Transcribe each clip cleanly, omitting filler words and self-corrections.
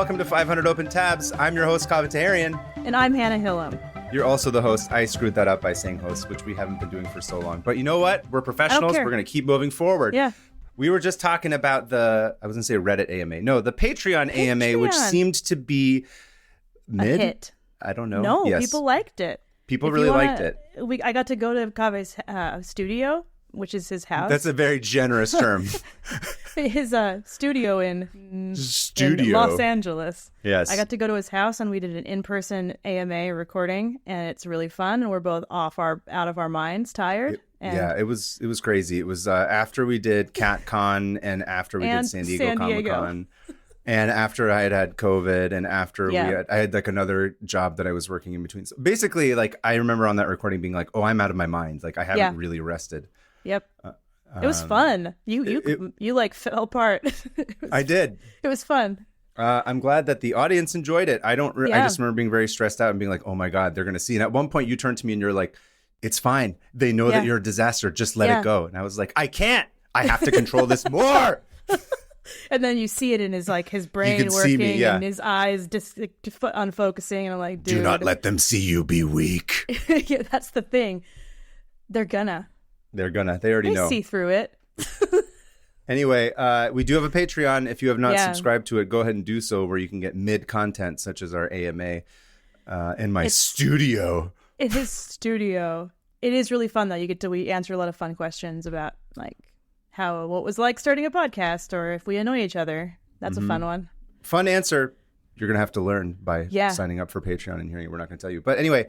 welcome to 500 Open Tabs. I'm your host, Kavataharian. And I'm Hannah Hillam. You're also the host. I screwed that up by saying host, which we haven't been doing for so long. But you know what? We're professionals. We're going to keep moving forward. Yeah. We were just talking about I was going to say Reddit AMA. No, the Patreon AMA, which seemed to be mid. A hit. I don't know. No, yes. People liked it. People really liked it. I got to go to Kave's studio, which is his house. That's a very generous term. His studio in Los Angeles. Yes. I got to go to his house and we did an in-person AMA recording, and it's really fun. And we're both out of our minds, tired. It was crazy. It was after we did CatCon and after we did San Diego Comic-Con. And after I had COVID, and after I had like another job that I was working in between. So basically, like I remember on that recording being like, "Oh, I'm out of my mind. Like I haven't really rested." Yep. It was fun. You like fell apart. I did. It was fun. I'm glad that the audience enjoyed it. I just remember being very stressed out and being like, "Oh my God, they're going to see." And at one point, you turned to me and you're like, "It's fine. They know that you're a disaster. Just let it go." And I was like, "I can't. I have to control this more." And then you see it in his brain working and his eyes just unfocusing, and I'm like, dude, do not let them see you be weak. Yeah, that's the thing. They already know. See through it. Anyway, we do have a Patreon. If you have not subscribed to it, go ahead and do so, where you can get mid content such as our AMA in my studio. In his studio. It is really fun though. We answer a lot of fun questions about what was like starting a podcast, or if we annoy each other. That's a fun one. Fun answer. You're going to have to learn by signing up for Patreon and hearing it. We're not going to tell you. But anyway,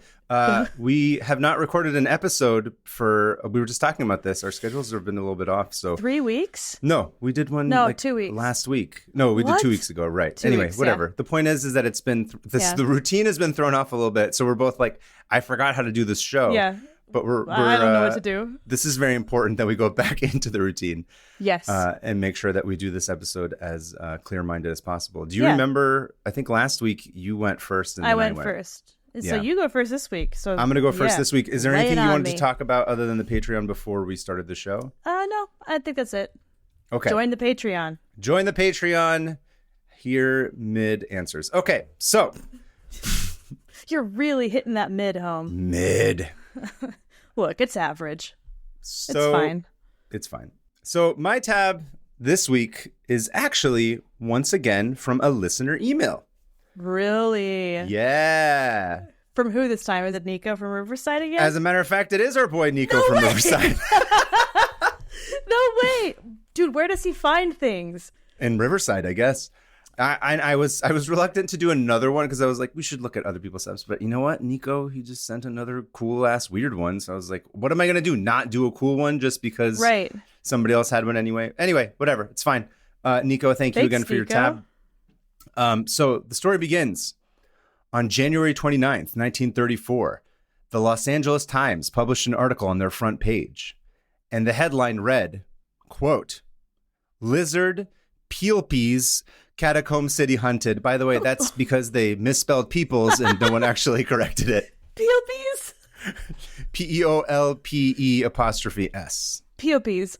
we have not recorded an episode we were just talking about this. Our schedules have been a little bit off. So 3 weeks? No, we did one 2 weeks. Last week. No, we did 2 weeks ago. Right. 2 anyway, weeks, whatever. Yeah. The point is that it's been, the routine has been thrown off a little bit. So we're both like, I forgot how to do this show. Yeah. But I don't know what to do. This is very important that we go back into the routine. Yes. And make sure that we do this episode as clear-minded as possible. Do you remember, I think last week you went first and then I went first. So you go first this week. So I'm going to go first this week. Is there anything you wanted to talk about other than the Patreon before we started the show? No, I think that's it. Okay. Join the Patreon. Join the Patreon. Hear mid answers. Okay, so. You're really hitting that mid home. Mid. Look, it's average. So, it's fine. It's fine. So my tab this week is actually, once again, from a listener email. Really? Yeah. From who this time? Is it Nico from Riverside again? As a matter of fact, it is our boy Nico from Riverside. No way. Dude, where does he find things? In Riverside, I guess. I was reluctant to do another one because I was like, we should look at other people's subs. But you know what? Nico, he just sent another cool ass weird one. So I was like, what am I going to do? Not do a cool one just because somebody else had one anyway. Anyway, whatever. It's fine. Nico, thanks you again for your tab. So the story begins on January 29th, 1934. The Los Angeles Times published an article on their front page. And the headline read, quote, "Lizard, Peel Peas, Catacombs City hunted." By the way, that's because they misspelled peoples and no one actually corrected it. Peelpees? Peelpes'. Peelpees.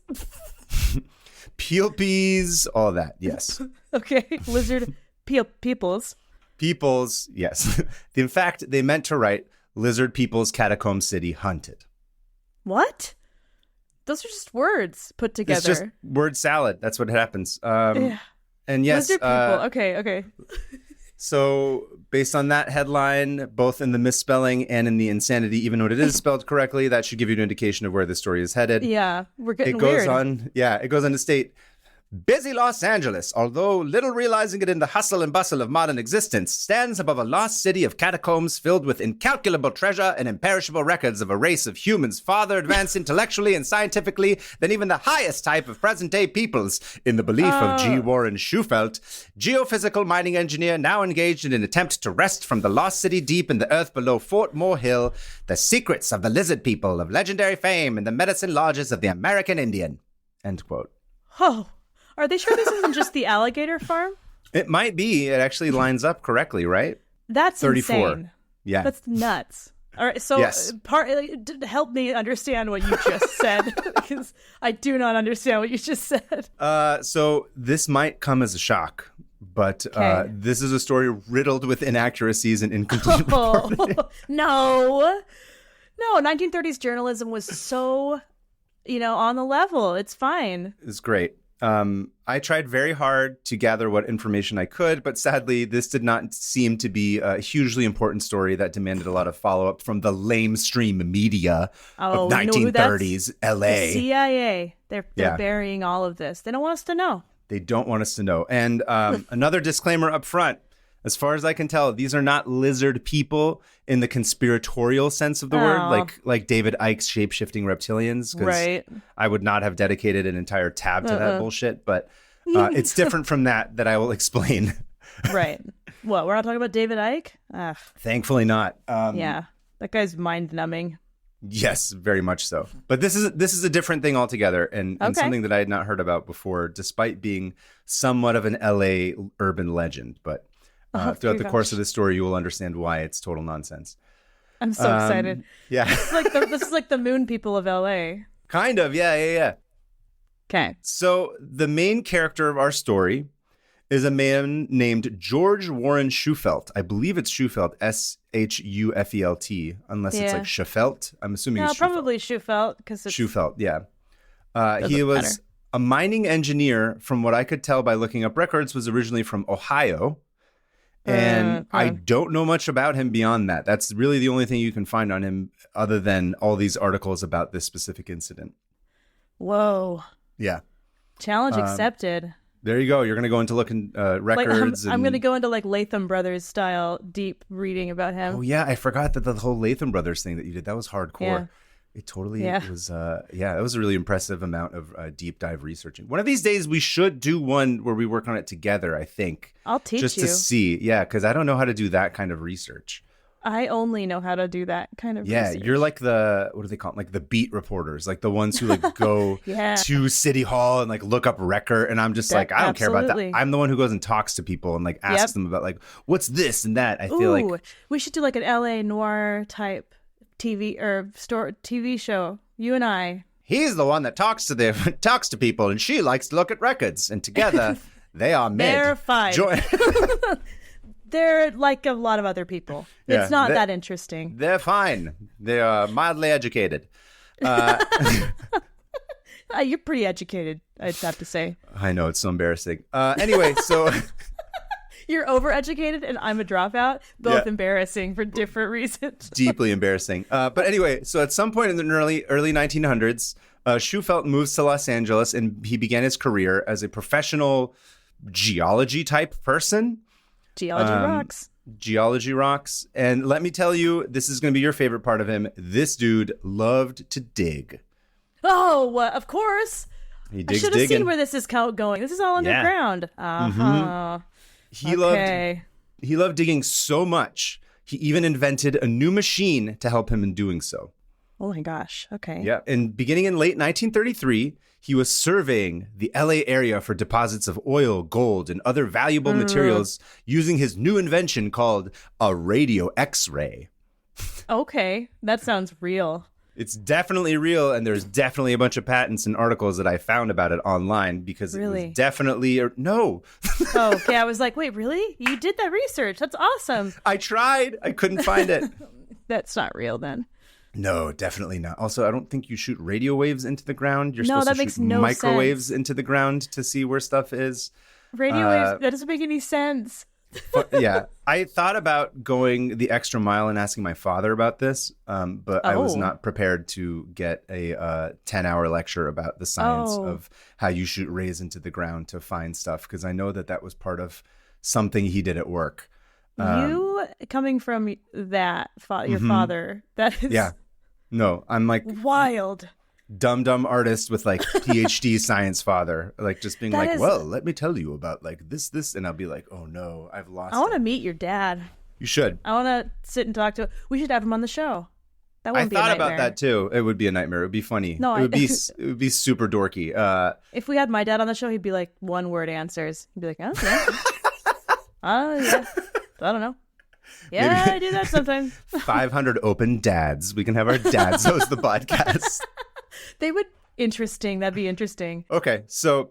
Peelpees, all that, yes. Okay, lizard peoples. Peoples, yes. In fact, they meant to write Lizard People's Catacombs City hunted. What? Those are just words put together. It's just word salad. That's what happens. And yes, Lizard people. Okay. So based on that headline, both in the misspelling and in the insanity, even when it is spelled correctly, that should give you an indication of where the story is headed. Yeah, we're getting weird. It goes on to state, busy Los Angeles, although little realizing it in the hustle and bustle of modern existence, stands above a lost city of catacombs filled with incalculable treasure and imperishable records of a race of humans farther advanced intellectually and scientifically than even the highest type of present-day peoples, in the belief of G. Warren Schufelt, geophysical mining engineer now engaged in an attempt to wrest from the lost city deep in the earth below Fort Moore Hill the secrets of the lizard people of legendary fame in the medicine lodges of the American Indian. End quote. Oh. Are they sure this isn't just the alligator farm? It might be. It actually lines up correctly, right? That's 34. Insane. Yeah. That's nuts. All right, so help me understand what you just said, because I do not understand what you just said. So this might come as a shock, But Okay. this is a story riddled with inaccuracies and incomplete reporting. Oh, no. No, 1930s journalism was so, on the level. It's fine. It's great. I tried very hard to gather what information I could, but sadly, this did not seem to be a hugely important story that demanded a lot of follow-up from the lamestream media of You know who that's? 1930s LA. The CIA. They're Yeah. burying all of this. They don't want us to know. They don't want us to know. And another disclaimer up front. As far as I can tell, these are not lizard people in the conspiratorial sense of the word, like David Icke's shape-shifting reptilians. 'Cause Right. I would not have dedicated an entire tab to that bullshit. But it's different from that I will explain. Right. What? We're not talking about David Icke? Ugh. Thankfully not. Yeah. That guy's mind-numbing. Yes, very much so. But this is a different thing altogether, and Okay. something that I had not heard about before, despite being somewhat of an LA urban legend. But throughout the course of this story, you will understand why it's total nonsense. I'm so excited. Yeah, This is like the moon people of LA. kind of. Yeah. Okay. So the main character of our story is a man named George Warren Shufelt. I believe it's Shufelt, Shufelt, unless it's Yeah. like Shufelt. I'm assuming No, it's Shufelt. probably Shufelt because it's Shufelt, yeah. He was matter. a mining engineer, from what I could tell by looking up records, was originally from Ohio. And I don't know much about him beyond that. That's really the only thing you can find on him other than all these articles about this specific incident. Whoa. Yeah. Challenge accepted. There you go. You're going to go into looking records. I'm going to go into like Latham Brothers style deep reading about him. Oh, yeah. I forgot that the whole Latham Brothers thing that you did, that was hardcore. Yeah. It totally Yeah. was. That was a really impressive amount of deep dive researching. One of these days, we should do one where we work on it together, I think. I'll teach just you. to see. Yeah, because I don't know how to do that kind of research. I only know how to do that kind of research. You're like what do they call them? Like the beat reporters, like the ones who like go Yeah. to City Hall and like look up record. And I'm just like, I don't care about that. Absolutely. I'm the one who goes and talks to people and like asks Yep. them about like, what's this and that. I feel like we should do like an LA noir type TV show. You and I. he's the one that talks to people, and she likes to look at records, and together they are made. They're fine. They're like a lot of other people. Yeah, It's not that interesting. They're fine. They are mildly educated. You're pretty educated, I'd have to say. I know, it's so embarrassing. Anyway, so You're overeducated and I'm a dropout. Both Yeah. embarrassing for different reasons. deeply embarrassing. But anyway, so at some point in the early 1900s, Shufelt moves to Los Angeles, and he began his career as a professional geology type person. Geology rocks. Geology rocks. And let me tell you, this is going to be your favorite part of him. This dude loved to dig. Oh, of course. He I digs should have digging. seen where this is going. This is all underground. Uh-huh. He Okay. loved digging so much, he even invented a new machine to help him in doing so. Oh my gosh. Okay. Yeah, and beginning in late 1933, he was surveying the LA area for deposits of oil, gold, and other valuable materials using his new invention called a radio X-ray. Okay. That sounds real. It's definitely real, and there's definitely a bunch of patents and articles that I found about it online because it Really? was definitely no. Oh, okay. I was like, wait, really? You did that research? That's awesome. I tried. I couldn't find it. That's not real then. No, definitely not. Also, I don't think you shoot radio waves into the ground. You're No, supposed that to makes shoot no microwaves sense. into the ground to see where stuff is. Radio waves, that doesn't make any sense. Yeah, I thought about going the extra mile and asking my father about this, but I was Oh. not prepared to get a 10-hour lecture about the science Oh. of how you shoot rays into the ground to find stuff, because I know that was part of something he did at work. You coming from that, your father, that is Mm-hmm. Yeah. No, I'm like wild. dumb artist with like PhD science father, like just being That like, is- well, let me tell you about like this, and I'll be like, oh no, I've lost I want it. to meet your dad. You should. I want to sit and talk to him. We should have him on the show. That I wouldn't be a thought nightmare. about that too. It would be a nightmare. It would be funny. No, it would be it would be super dorky. If we had my dad on the show, he'd be like one word answers. He'd be like, oh, yeah. Oh, yeah. I don't know. Yeah, I do that sometimes. 500 open dads. We can have our dads host the podcast. They would interesting. That'd be interesting. Okay, so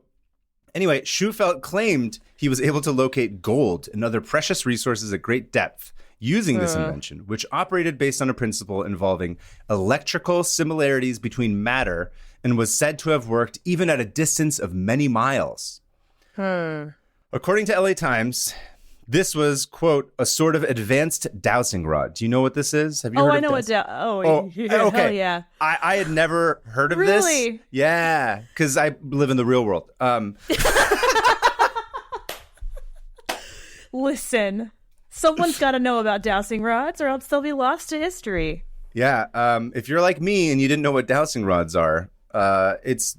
Anyway, Schufelt claimed he was able to locate gold and other precious resources at great depth using this invention, which operated based on a principle involving electrical similarities between matter and was said to have worked even at a distance of many miles. According to LA Times, this was, quote, a sort of advanced dowsing rod. Do you know what this is? Have you heard I of know this? what okay. Hell yeah. I had never heard of this. Really? Yeah, because I live in the real world. Listen, someone's got to know about dowsing rods or else they'll be lost to history. Yeah, if you're like me and you didn't know what dowsing rods are, it's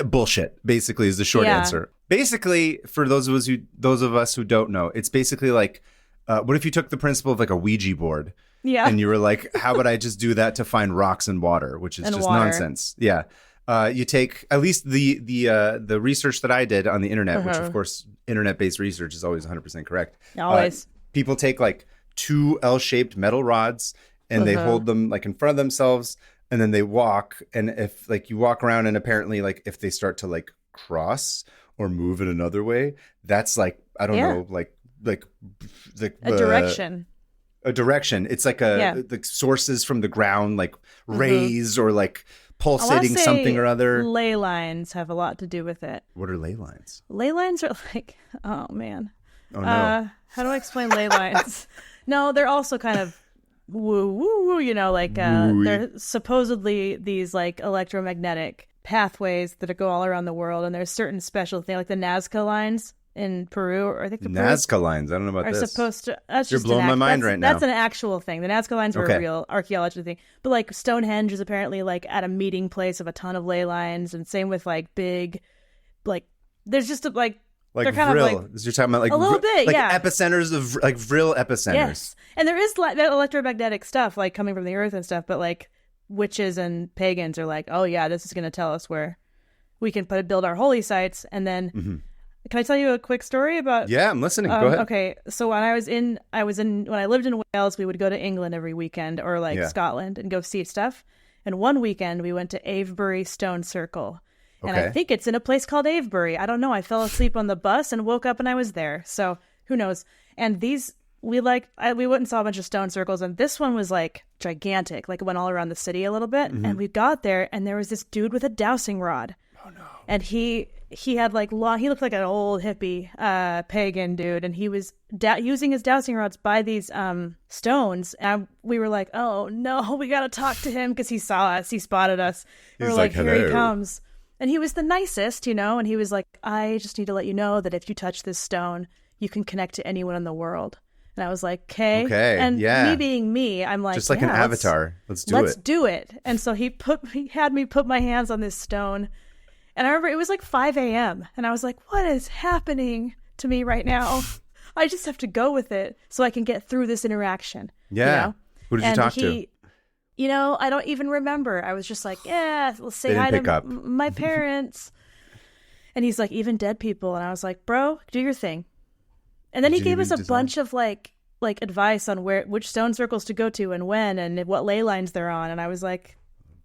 bullshit, basically, is the short answer. Basically, for those of us who don't know, it's basically like, what if you took the principle of like a Ouija board? Yeah. And you were like, how would I just do that to find rocks and water, which is just nonsense. Yeah. You take at least the research that I did on the internet, which of course internet-based research is always 100% correct. Always. People take like two L-shaped metal rods and they hold them like in front of themselves, and then they walk. And if like you walk around, and apparently like if they start to like cross or move in another way, that's like, I don't know, like a direction. A direction. It's like the sources from the ground, like rays or like pulsating something or other. Ley lines have a lot to do with it. What are ley lines? Ley lines are like, oh man. Oh no. How do I explain ley lines? No, they're also kind of woo woo woo, you know, like they're supposedly these like electromagnetic pathways that go all around the world, and there's certain special thing like the Nazca lines in Peru, or I think the Nazca lines. I don't know about this. Supposed to. That's You're just blowing my mind right now. That's an actual thing. The Nazca lines were a real archaeology thing. But like Stonehenge is apparently like at a meeting place of a ton of ley lines, and same with like big, like there's just like they're kind Vril. of like You're talking about like a little bit, like yeah. epicenters of like Vril epicenters. Yes, and there is like that electromagnetic stuff like coming from the earth and stuff. But like witches and pagans are like, oh yeah, this is going to tell us where we can build our holy sites, and then. Can I tell you a quick story about? Yeah, I'm listening. Go ahead. Okay, so when when I lived in Wales, we would go to England every weekend, or like Scotland, and go see stuff. And one weekend we went to Avebury Stone Circle, and I think it's in a place called Avebury. I don't know. I fell asleep on the bus and woke up and I was there. So who knows? And we went and saw a bunch of stone circles, and this one was like gigantic, like it went all around the city a little bit. And we got there, and there was this dude with a dowsing rod. Oh no! And he had like he looked like an old hippie pagan dude, and he was using his dowsing rods by these stones. And we were like, oh no, we gotta talk to him, because he saw us, he spotted us. We were like, here he comes. And he was the nicest, you know, and he was like, I just need to let you know that if you touch this stone, you can connect to anyone in the world. And I was like, okay. And me being me, I'm like, just like an avatar. Let's do it. And so he had me put my hands on this stone. And I remember it was like 5 a.m. And I was like, what is happening to me right now? I just have to go with it so I can get through this interaction. Yeah. You know? Who did you talk to? You know, I don't even remember. I was just like, yeah, let's say hi to my parents. And he's like, even dead people. And I was like, bro, do your thing. And then he gave us a bunch of like advice on which stone circles to go to and when and what ley lines they're on. And I was like,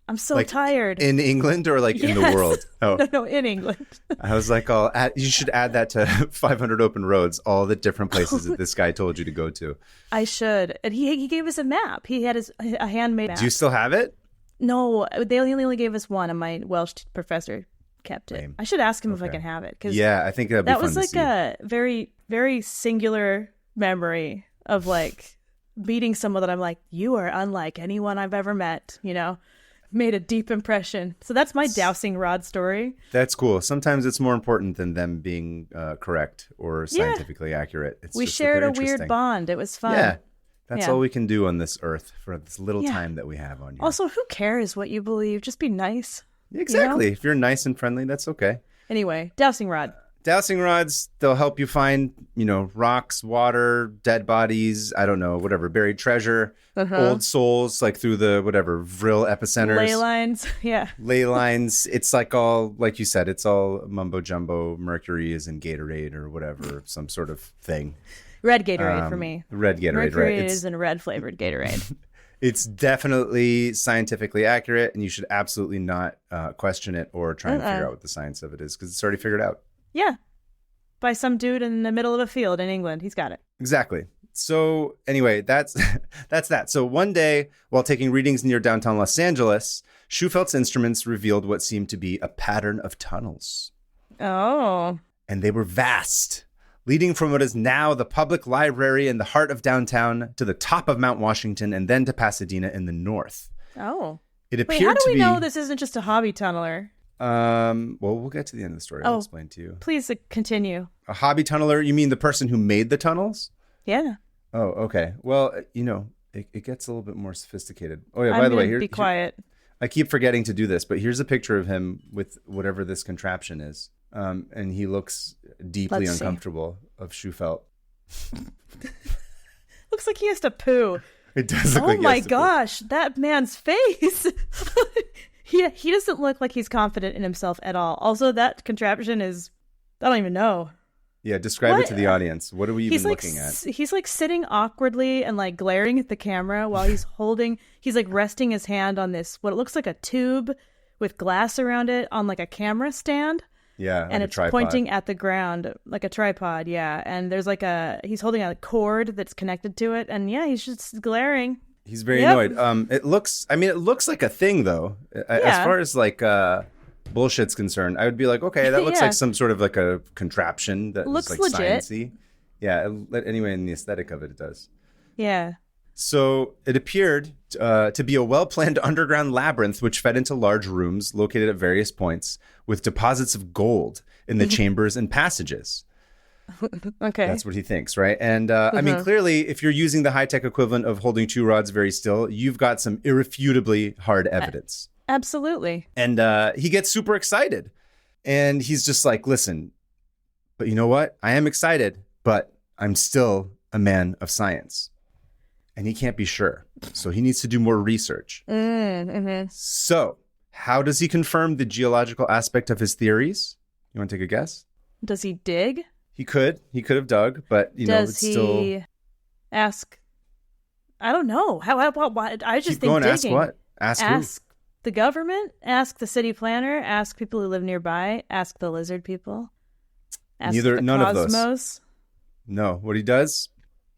I'm so tired. In England or like in the world? Oh. No, in England. I was like, you should add that to 500 Open Roads, all the different places that this guy told you to go to. I should. And he gave us a map. He had a handmade map. Do you still have it? No, they only gave us one, and my Welsh professor kept it. I should ask him if I can have it. Yeah, I think that'd be fun to see. That was like a very, very singular memory of like meeting someone that I'm like, you are unlike anyone I've ever met, you know? Made a deep impression. So that's my dowsing rod story. That's cool. Sometimes it's more important than them being correct or scientifically accurate. We shared a weird bond. It was fun. Yeah. That's all we can do on this earth for this little time that we have on here. Also, who cares what you believe? Just be nice. Exactly. You know? If you're nice and friendly, that's okay. Anyway, dowsing rod. Dowsing rods, they'll help you find, rocks, water, dead bodies, I don't know, whatever, buried treasure, old souls, like through the, Vril epicenters. Ley lines, yeah. Ley lines. It's like all, like you said, it's all mumbo jumbo. Mercury is in Gatorade or whatever, some sort of thing. Red Gatorade for me. Red Gatorade, Mercury right? is in red flavored Gatorade. It's definitely scientifically accurate, and you should absolutely not question it or try and figure out what the science of it is, because it's already figured out. Yeah. By some dude in the middle of a field in England. He's got it. Exactly. So anyway, that's that. So one day, while taking readings near downtown Los Angeles, Schufeldt's instruments revealed what seemed to be a pattern of tunnels. Oh. And they were vast, leading from what is now the public library in the heart of downtown to the top of Mount Washington and then to Pasadena in the north. Oh. It appeared Wait, how do we to be, know this isn't just a hobby tunneler? Well, we'll get to the end of the story. I'll explain to you. Please continue. A hobby tunneler? You mean the person who made the tunnels? Yeah. Oh, okay. Well, it gets a little bit more sophisticated. Oh, yeah, by the way, be quiet. I keep forgetting to do this, but here's a picture of him with whatever this contraption is. And he looks deeply uncomfortable of Schufeldt. Looks like he has to poo. It does look like he has to poo. Oh my gosh, that man's face. He doesn't look like he's confident in himself at all. Also, that contraption is, I don't even know. Yeah, describe it to the audience. What are we even looking at? He's like sitting awkwardly and like glaring at the camera while he's like resting his hand on this, what it looks like a tube with glass around it on like a camera stand. Yeah, and it's pointing at the ground like a tripod. Yeah, and there's like he's holding a cord that's connected to it, and yeah, he's just glaring. He's very annoyed. It looks like a thing though. As far as like bullshit's concerned, I would be like, okay, that looks like some sort of like a contraption that looks like legit. Sciencey. Yeah, anyway, in the aesthetic of it, it does. Yeah. So it appeared to be a well-planned underground labyrinth which fed into large rooms located at various points with deposits of gold in the chambers and passages. Okay. That's what he thinks, right? And I mean, clearly, if you're using the high-tech equivalent of holding two rods very still, you've got some irrefutably hard evidence. Absolutely. And he gets super excited. And he's just like, listen, but you know what? I am excited, but I'm still a man of science. And he can't be sure. So he needs to do more research. So how does he confirm the geological aspect of his theories? You want to take a guess? Does he dig? He could have dug, but does he ask? I don't know. How? I just think digging. Ask what? Ask the government. Ask the city planner. Ask people who live nearby. Ask the lizard people. Ask none of those. No. What he does,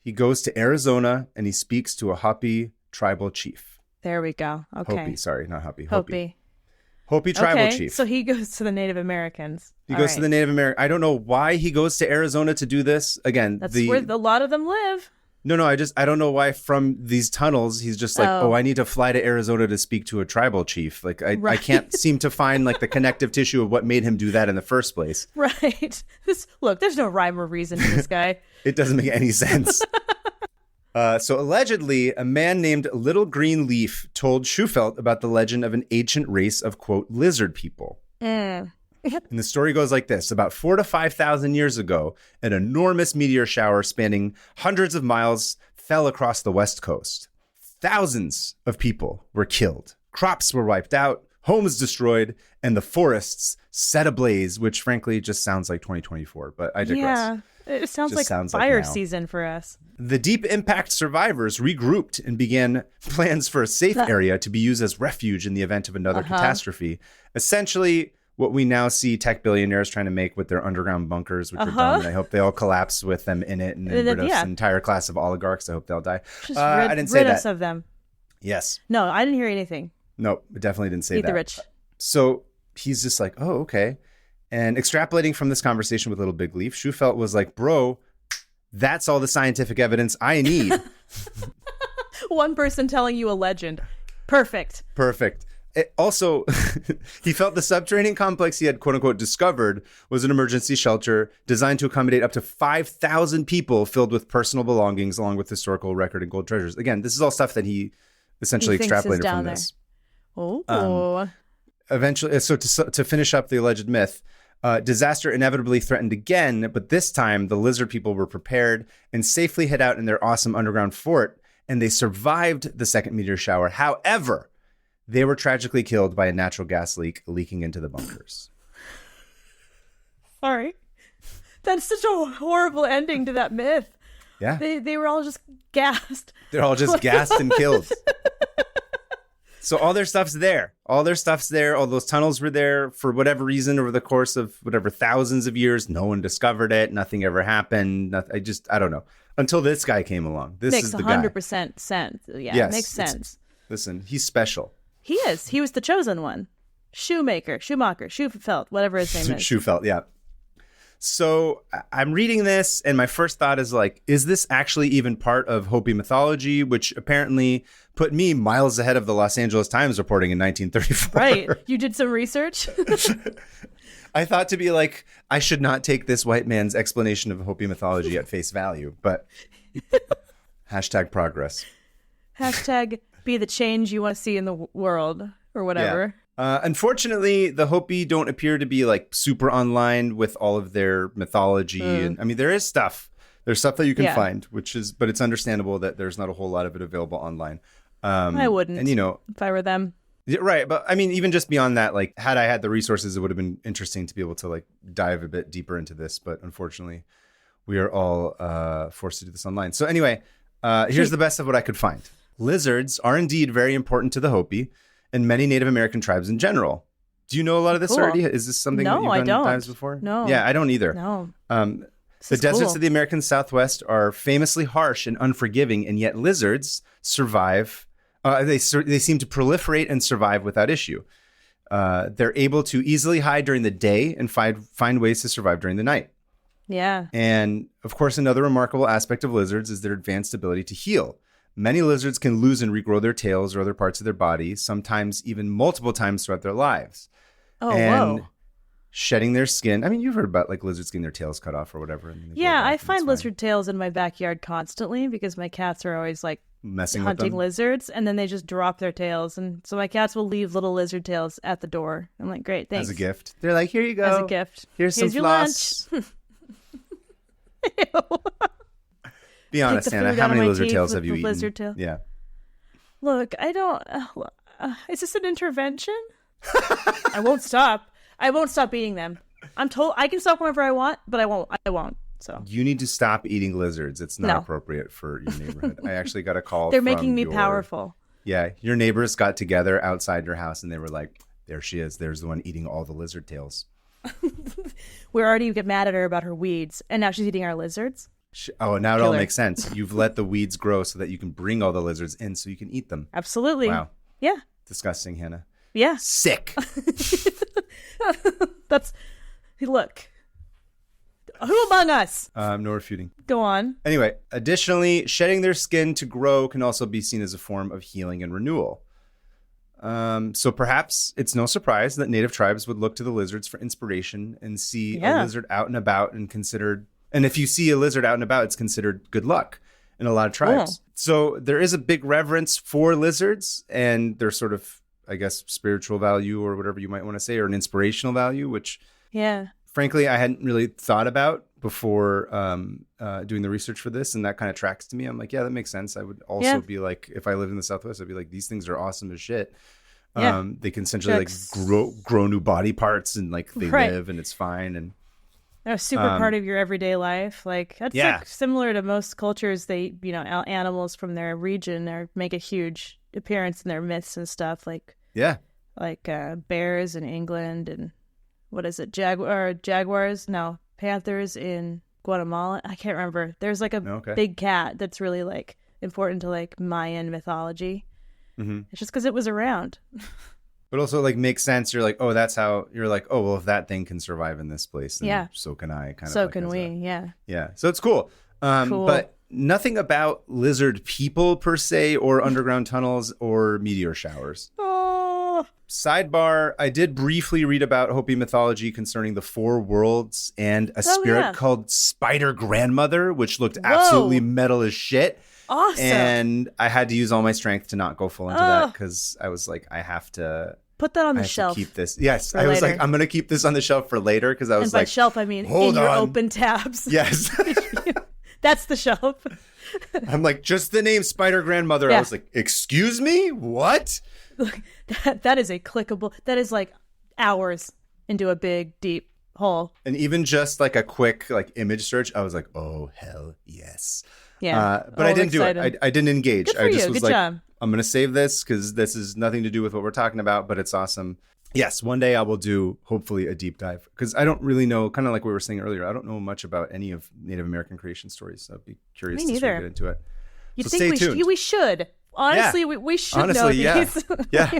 he goes to Arizona and he speaks to a Hopi tribal chief. There we go. Okay. Hopi, sorry, not Hopi. Hopi tribal chief. So he goes to the Native Americans. He goes to the Native American. I don't know why he goes to Arizona to do this. Again, that's where a lot of them live. No, I don't know why from these tunnels he's just like, I need to fly to Arizona to speak to a tribal chief. Like I can't seem to find like the connective tissue of what made him do that in the first place. Right. Look, there's no rhyme or reason to this guy. It doesn't make any sense. So allegedly, a man named Little Green Leaf told Schufeldt about the legend of an ancient race of, quote, lizard people. And the story goes like this. About 4,000 to 5,000 years ago, an enormous meteor shower spanning hundreds of miles fell across the West Coast. Thousands of people were killed. Crops were wiped out, homes destroyed, and the forests set ablaze, which frankly just sounds like 2024, but I digress. Yeah. It sounds like fire season for us. The deep impact survivors regrouped and began plans for a safe area to be used as refuge in the event of another catastrophe. Essentially, what we now see tech billionaires trying to make with their underground bunkers, which are dumb. And I hope they all collapse with them in it and rid of an entire class of oligarchs. I hope they all die. I didn't say that. Rid us of them. Yes. No, I didn't hear anything. No, definitely didn't say that. Eat the rich. So he's just like, oh, okay. And extrapolating from this conversation with Little Big Leaf, Schufeldt was like, bro, that's all the scientific evidence I need. One person telling you a legend. Perfect. Also, he felt the subterranean complex he had, quote unquote, discovered was an emergency shelter designed to accommodate up to 5,000 people filled with personal belongings along with historical record and gold treasures. Again, this is all stuff that he essentially extrapolated from this. Oh. Eventually, so to finish up the alleged myth, disaster inevitably threatened again, but this time the lizard people were prepared and safely hid out in their awesome underground fort, and they survived the second meteor shower. However, they were tragically killed by a natural gas leak leaking into the bunkers. Sorry. That's such a horrible ending to that myth. Yeah. They were all just gassed. They're all just gassed and killed. So all their stuff's there. All their stuff's there. All those tunnels were there for whatever reason over the course of whatever thousands of years. No one discovered it. Nothing ever happened. I don't know. Until this guy came along. This makes is the guy. 100% sense. Yeah, Yes, it makes sense. Listen, he's special. He is. He was the chosen one. Schumacher, Schufelt, whatever his name is. Schufelt, yeah. So I'm reading this, and my first thought is like, is this actually even part of Hopi mythology, which apparently put me miles ahead of the Los Angeles Times reporting in 1934. Right. You did some research? I thought to be like, I should not take this white man's explanation of Hopi mythology at face value, but hashtag progress. Hashtag be the change you want to see in the world or whatever. Yeah. Unfortunately, the Hopi don't appear to be like super online with all of their mythology. And I mean, there is stuff. There's stuff that you can find, but it's understandable that there's not a whole lot of it available online. I wouldn't. And if I were them. Right. But I mean, even just beyond that, like had I had the resources, it would have been interesting to be able to like dive a bit deeper into this. But unfortunately, we are all forced to do this online. So anyway, here's the best of what I could find. Lizards are indeed very important to the Hopi and many Native American tribes in general. Do you know a lot of this already? Is this something that you've done times before? No. Yeah, I don't either. No. The deserts of the American Southwest are famously harsh and unforgiving, and yet lizards survive. They seem to proliferate and survive without issue. They're able to easily hide during the day and find ways to survive during the night. Yeah. And of course, another remarkable aspect of lizards is their advanced ability to heal. Many lizards can lose and regrow their tails or other parts of their body, sometimes even multiple times throughout their lives. Whoa. Shedding their skin. I mean, you've heard about like lizards getting their tails cut off or whatever. Yeah, I find lizard tails in my backyard constantly because my cats are always like messing hunting with them. Lizards, and then they just drop their tails. And so my cats will leave little lizard tails at the door. I'm like, great, thanks. As a gift. They're like, here you go. As a gift. Here's some your floss. lunch. Be honest, Hannah. How many lizard tails have you eaten? Lizard tail. Yeah. Look, I don't. Is this an intervention? I won't stop. I won't stop eating them. I'm told I can stop whenever I want, but I won't. I won't. So you need to stop eating lizards. It's not appropriate for your neighborhood. I actually got a call. They're making me powerful. Yeah, your neighbors got together outside your house, and they were like, "There she is. There's the one eating all the lizard tails." We already get mad at her about her weeds, and now she's eating our lizards. Oh, now it all makes sense. You've let the weeds grow so that you can bring all the lizards in so you can eat them. Absolutely. Wow. Yeah. Disgusting, Hannah. Yeah. Sick. Look. Who among us? No refuting. Go on. Anyway, additionally, shedding their skin to grow can also be seen as a form of healing and renewal. So perhaps it's no surprise that native tribes would look to the lizards for inspiration and see a lizard out and about and if you see a lizard out and about, it's considered good luck in a lot of tribes. Oh. So there is a big reverence for lizards and their sort of, I guess, spiritual value or whatever you might want to say, or an inspirational value, which frankly, I hadn't really thought about before doing the research for this. And that kind of tracks to me. I'm like, yeah, that makes sense. I would also be like, if I lived in the Southwest, I'd be like, these things are awesome as shit. They can essentially like grow new body parts and like they live and it's fine. And they're a super part of your everyday life. Like that's like similar to most cultures. They, animals from their region make a huge appearance in their myths and stuff. Like bears in England and what is it? Jaguars? No, panthers in Guatemala. I can't remember. There's like a big cat that's really like important to like Mayan mythology. Mm-hmm. It's just because it was around. But also like makes sense. You're like, oh, that's how you're like, oh, well, if that thing can survive in this place, then so can I. So can we. Yeah. So it's cool. But nothing about lizard people per se, or underground tunnels or meteor showers. Oh. Sidebar, I did briefly read about Hopi mythology concerning the four worlds and a spirit called Spider Grandmother, which looked absolutely metal as shit. Awesome. And I had to use all my strength to not go full into that because I was like, I have to put that on the shelf. Keep this. Yes, I was like, I'm going to keep this on the shelf for later because I was like, by shelf I mean in your open tabs. Yes, that's the shelf. I'm like, just the name Spider Grandmother. I was like, excuse me, what? Look, that is a clickable. That is like hours into a big deep hole. And even just like a quick like image search, I was like, oh hell yes. Yeah. But I didn't do it. I didn't engage. Good for I just you. was Good job. I'm going to save this because this is nothing to do with what we're talking about, but it's awesome. Yes, one day I will do, hopefully, a deep dive because I don't really know, kind of like we were saying earlier, I don't know much about any of Native American creation stories. So I'd be curious to sort of get into it. You so think stay tuned. We should. Honestly, yeah. we should know these. Yeah.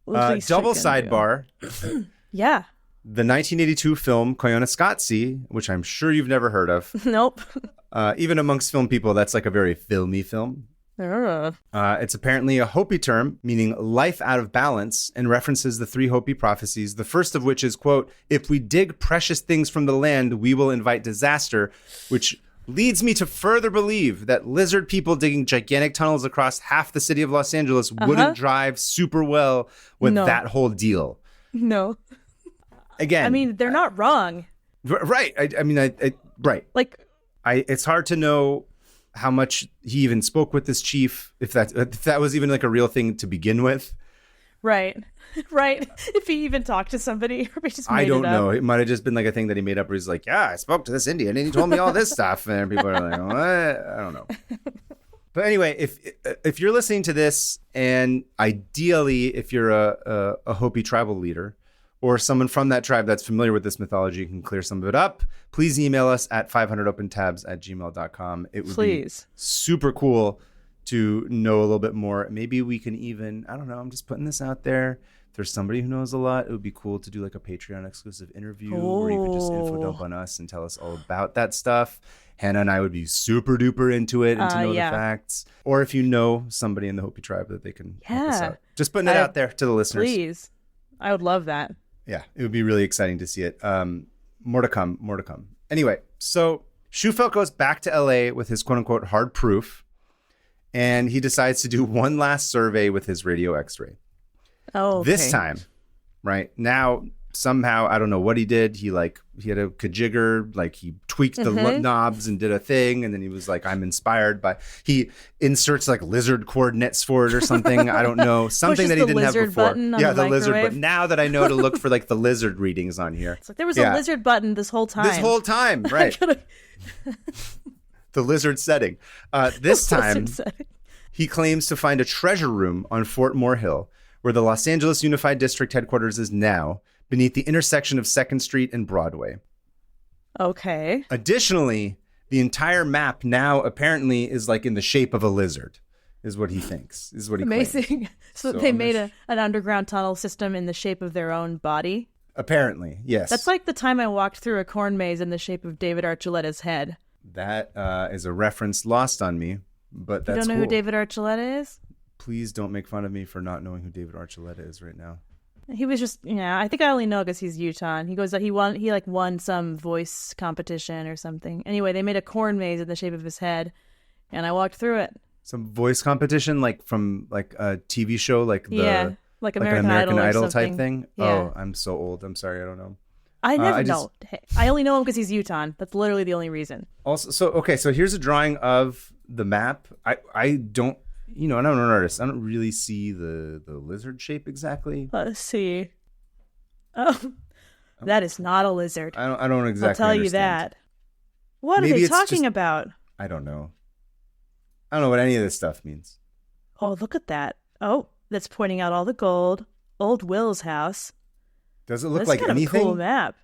Double sidebar. Yeah. The 1982 film Koyaanisqatsi, which I'm sure you've never heard of. Nope. Even amongst film people, that's like a very filmy film. It's apparently a Hopi term meaning life out of balance and references the three Hopi prophecies. The first of which is, quote, if we dig precious things from the land, we will invite disaster, which leads me to further believe that lizard people digging gigantic tunnels across half the city of Los Angeles wouldn't drive super well with that whole deal. No. Again. I mean, they're not wrong. Right. I mean, right. Like, it's hard to know how much he even spoke with this chief, if that was even like a real thing to begin with. Right. Right. If he even talked to somebody, or he just made I don't it up. know. It might have just been like a thing that he made up where he's like, yeah, I spoke to this Indian and he told me all this stuff. And people are like, what? I don't know. But anyway, if you're listening to this, and ideally, if you're a Hopi tribal leader or someone from that tribe that's familiar with this mythology and can clear some of it up, please email us at 500opentabs@gmail.com. It would be super cool to know a little bit more. Maybe we can even, I don't know, I'm just putting this out there. If there's somebody who knows a lot, it would be cool to do like a Patreon exclusive interview where you could just info dump on us and tell us all about that stuff. Hannah and I would be super duper into it and to know the facts. Or if you know somebody in the Hopi tribe that they can help us out. Just putting it out there to the listeners. Please. I would love that. Yeah, it would be really exciting to see it. More to come. Anyway, so Shufelt goes back to LA with his quote unquote hard proof. And he decides to do one last survey with his radio x-ray. Oh, okay. This time, right now, somehow, I don't know what he did. He had a kajigger, like he tweaked the knobs and did a thing. And then he was like, I'm inspired by, he inserts like lizard coordinates for it or something. I don't know. Something that he didn't have before. Yeah, the lizard button. Now that I know to look for like the lizard readings on here. It's like there was a lizard button this whole time. Right. The lizard setting. This time, he claims to find a treasure room on Fort Moore Hill, where the Los Angeles Unified District headquarters is now, beneath the intersection of 2nd Street and Broadway. Okay. Additionally, the entire map now apparently is like in the shape of a lizard, is what he thinks, is what he Amazing. claims. So they made an underground tunnel system in the shape of their own body? Apparently, yes. That's like the time I walked through a corn maze in the shape of David Archuleta's head. That is a reference lost on me, but that's cool. You don't know who David Archuleta is? Please don't make fun of me for not knowing who David Archuleta is right now. He was just, I think I only know because he's Utah. He goes that he won some voice competition or something. Anyway, they made a corn maze in the shape of his head, and I walked through it. Some voice competition, like from like a TV show, like an American Idol type thing. Yeah. Oh, I'm so old. I'm sorry, I don't know. I never know. I only know him because he's Utah. That's literally the only reason. Also, so here's a drawing of the map. I don't. I'm not an artist. I don't really see the lizard shape exactly. Let's see. Oh, that is not a lizard. I don't exactly. I'll tell you that. What are they talking about? I don't know. I don't know what any of this stuff means. Oh, look at that. Oh, that's pointing out all the gold. Old Will's house. Does it look like anything? That's kind of a cool map.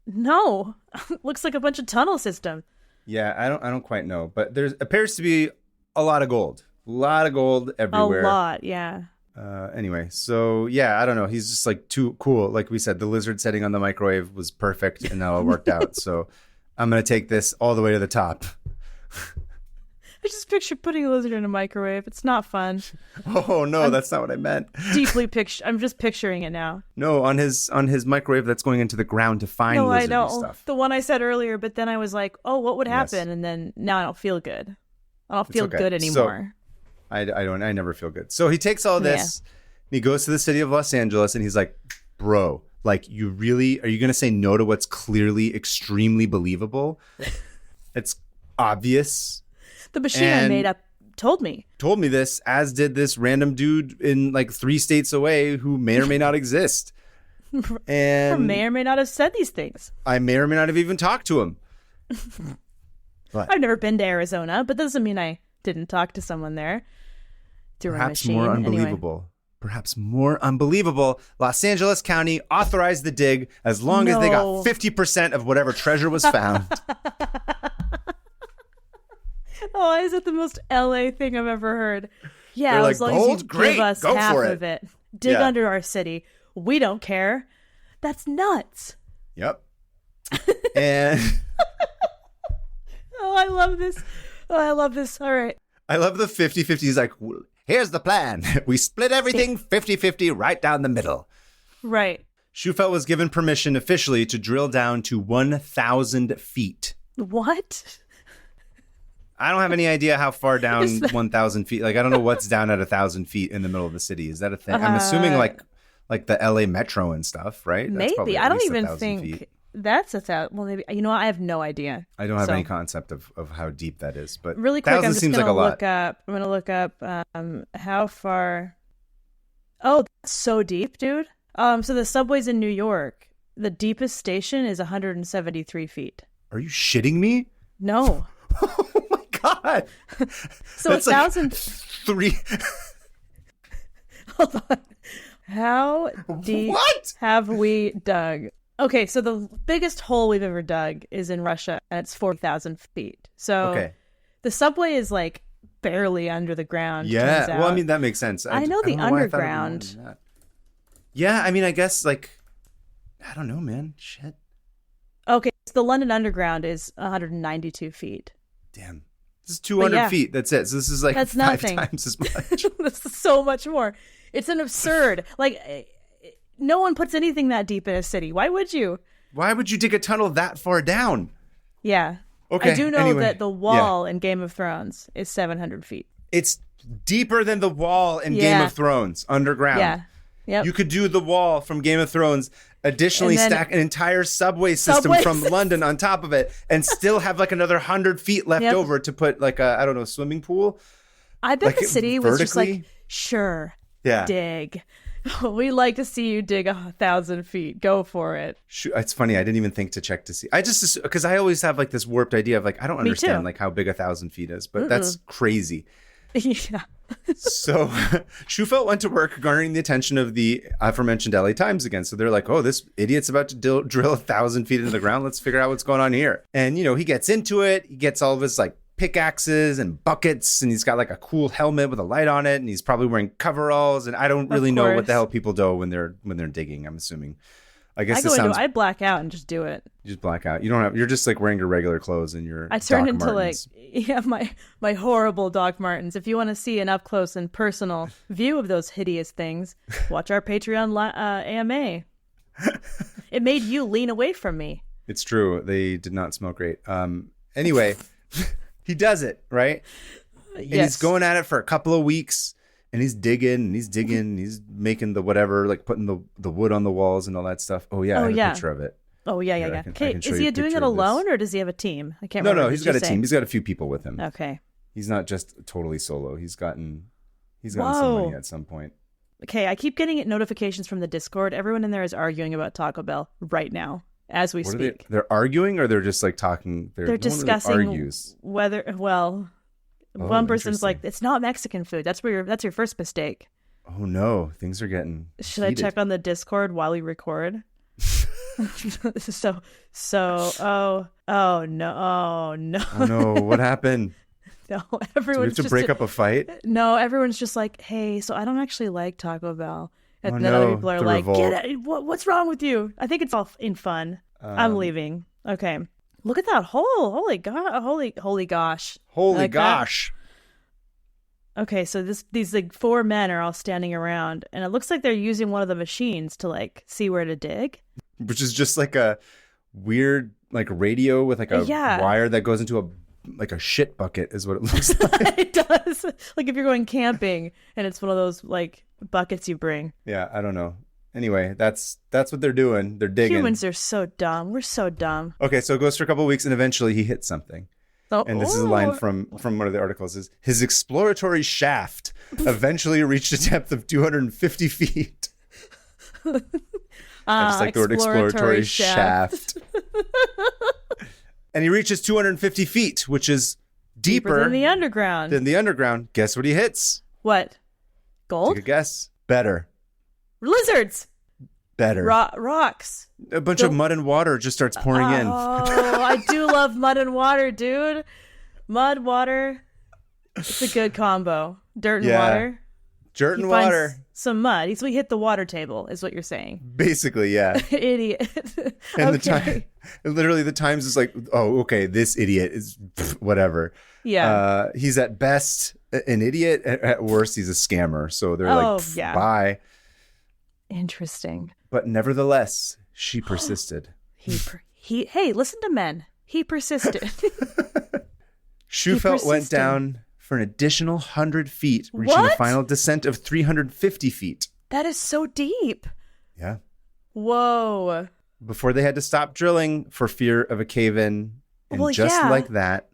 No, looks like a bunch of tunnel system. Yeah, I don't quite know, but there appears to be a lot of gold. A lot of gold everywhere. A lot, yeah. Anyway, so yeah, I don't know. He's just like too cool. Like we said, the lizard setting on the microwave was perfect, and that all worked out. So I'm gonna take this all the way to the top. I just picture putting a lizard in a microwave. It's not fun. Oh no, that's not what I meant. I'm just picturing it now. No, on his microwave that's going into the ground to find lizardy stuff. The one I said earlier, but then I was like, oh, what would happen? Yes. And then now I don't feel good. I don't feel good anymore. So, I never feel good. So he takes all this and he goes to the city of Los Angeles and he's like, bro, like are you going to say no to what's clearly extremely believable? It's obvious. The machine I made up told me this, as did this random dude in like 3 states away who may or may not exist. And or may or may not have said these things. I may or may not have even talked to him. But I've never been to Arizona, but that doesn't mean I didn't talk to someone there. Through perhaps a machine. more unbelievable. Anyway. Perhaps more unbelievable. Los Angeles County authorized the dig as long as they got 50% of whatever treasure was found. Oh, is it the most LA thing I've ever heard? Yeah, They're as like, long gold? as you Great, give us go half for of it. Dig under our city. We don't care. That's nuts. Yep. And oh, I love this. Oh, I love this. All right. I love the 50-50. He's like, here's the plan. We split everything 50-50 right down the middle. Right. Shufelt was given permission officially to drill down to 1,000 feet. What? I don't have any idea how far down 1,000 feet. Like, I don't know what's down at 1,000 feet in the middle of the city. Is that a thing? I'm assuming like the LA Metro and stuff, right? That's maybe. I don't even 1,000 think feet. that's 1,000. Well, maybe. You know what? I have no idea. I don't have any concept of how deep that is. But really quick, I'm just seems going to like look up. I'm going to look up how far. Oh, that's so deep, dude. So the subways in New York, the deepest station is 173 feet. Are you shitting me? No. Oh my God. So 1,000. Like 3. Hold on. How deep have we dug? Okay, so the biggest hole we've ever dug is in Russia, and it's 4,000 feet. So the subway is like barely under the ground. Yeah, well, I mean, that makes sense. I know the underground. Yeah, I mean, I guess, like, I don't know, man. Shit. Okay, so the London Underground is 192 feet. Damn. This is 200 feet. That's it. So this is like that's 5 times as much. That's so much more. It's an absurd. Like, no one puts anything that deep in a city. Why would you? Why would you dig a tunnel that far down? Yeah. Okay. I do know that the wall in Game of Thrones is 700 feet. It's deeper than the wall in Game of Thrones underground. Yeah. Yep. You could do the wall from Game of Thrones, additionally stack an entire subway system from London on top of it, and still have like another 100 feet left over to put like a, I don't know, swimming pool. I bet the city was just like, sure, dig. We like to see you dig 1,000 feet. Go for it. It's funny. I didn't even think to check to see. I just, because I always have like this warped idea of like, I don't understand like how big 1,000 feet is, but that's crazy. Yeah. So Shufelt went to work garnering the attention of the aforementioned LA Times again. So they're like, oh, this idiot's about to drill 1,000 feet into the ground. Let's figure out what's going on here. And, you know, he gets into it. He gets all of his like pickaxes and buckets, and he's got like a cool helmet with a light on it, and he's probably wearing coveralls. And I don't really know what the hell people do when they're digging. I'm assuming. I guess I black out and just do it. You just black out. You don't have. You're just like wearing your regular clothes and your. I turn into Martens. my horrible Doc Martens. If you want to see an up close and personal view of those hideous things, watch our Patreon AMA. It made you lean away from me. It's true. They did not smell great. Anyway, he does it right, and he's going at it for a couple of weeks. And he's digging, and he's making the whatever, like putting the wood on the walls and all that stuff. Oh, yeah, I have a picture of it. Oh, yeah. Okay, is he doing it alone, or does he have a team? I can't remember. No, he's got a team. He's got a few people with him. Okay. He's not just totally solo. He's gotten some money at some point. Okay, I keep getting notifications from the Discord. Everyone in there is arguing about Taco Bell right now, as we speak. They're arguing, or they're just like talking? They're discussing whether, one person's like, it's not Mexican food. That's your first mistake. Oh no, things are getting Should heated. I check on the Discord while we record? Oh no, what happened? No, everyone's Do we have to break up a fight? No, everyone's just like, hey, so I don't actually like Taco Bell. And then other people are like, get it, what's wrong with you? I think it's all in fun. I'm leaving. Okay. Look at that hole. Holy God. Holy gosh. Holy gosh. That. Okay, so these like 4 men are all standing around, and it looks like they're using one of the machines to like see where to dig. Which is just like a weird like radio with like a wire that goes into a shit bucket is what it looks like. It does. Like if you're going camping and it's one of those like buckets you bring. Yeah, I don't know. Anyway, that's what they're doing. They're digging. Humans are so dumb. We're so dumb. Okay, so it goes for a couple of weeks, and eventually he hits something. And this is a line from one of the articles. Is his exploratory shaft eventually reached a depth of 250 feet. I just like the word exploratory shaft. And he reaches 250 feet, which is deeper than the underground. Guess what he hits? What? Gold? Take a guess. Better. Lizards. Better. Rocks. A bunch of mud and water just starts pouring in. Oh, I do love mud and water, dude. Mud, water. It's a good combo. Dirt and water. Dirt and water. Some mud. So he hit the water table, is what you're saying. Basically, yeah. Idiot. And the Times is like, oh, okay, this idiot is whatever. Yeah. He's at best an idiot. At worst, he's a scammer. So they're bye. Interesting. But nevertheless, she persisted. Hey, listen to men. He persisted. Shufelt went down for an additional 100 feet, reaching a final descent of 350 feet. That is so deep. Yeah. Whoa. Before they had to stop drilling for fear of a cave-in. And like that,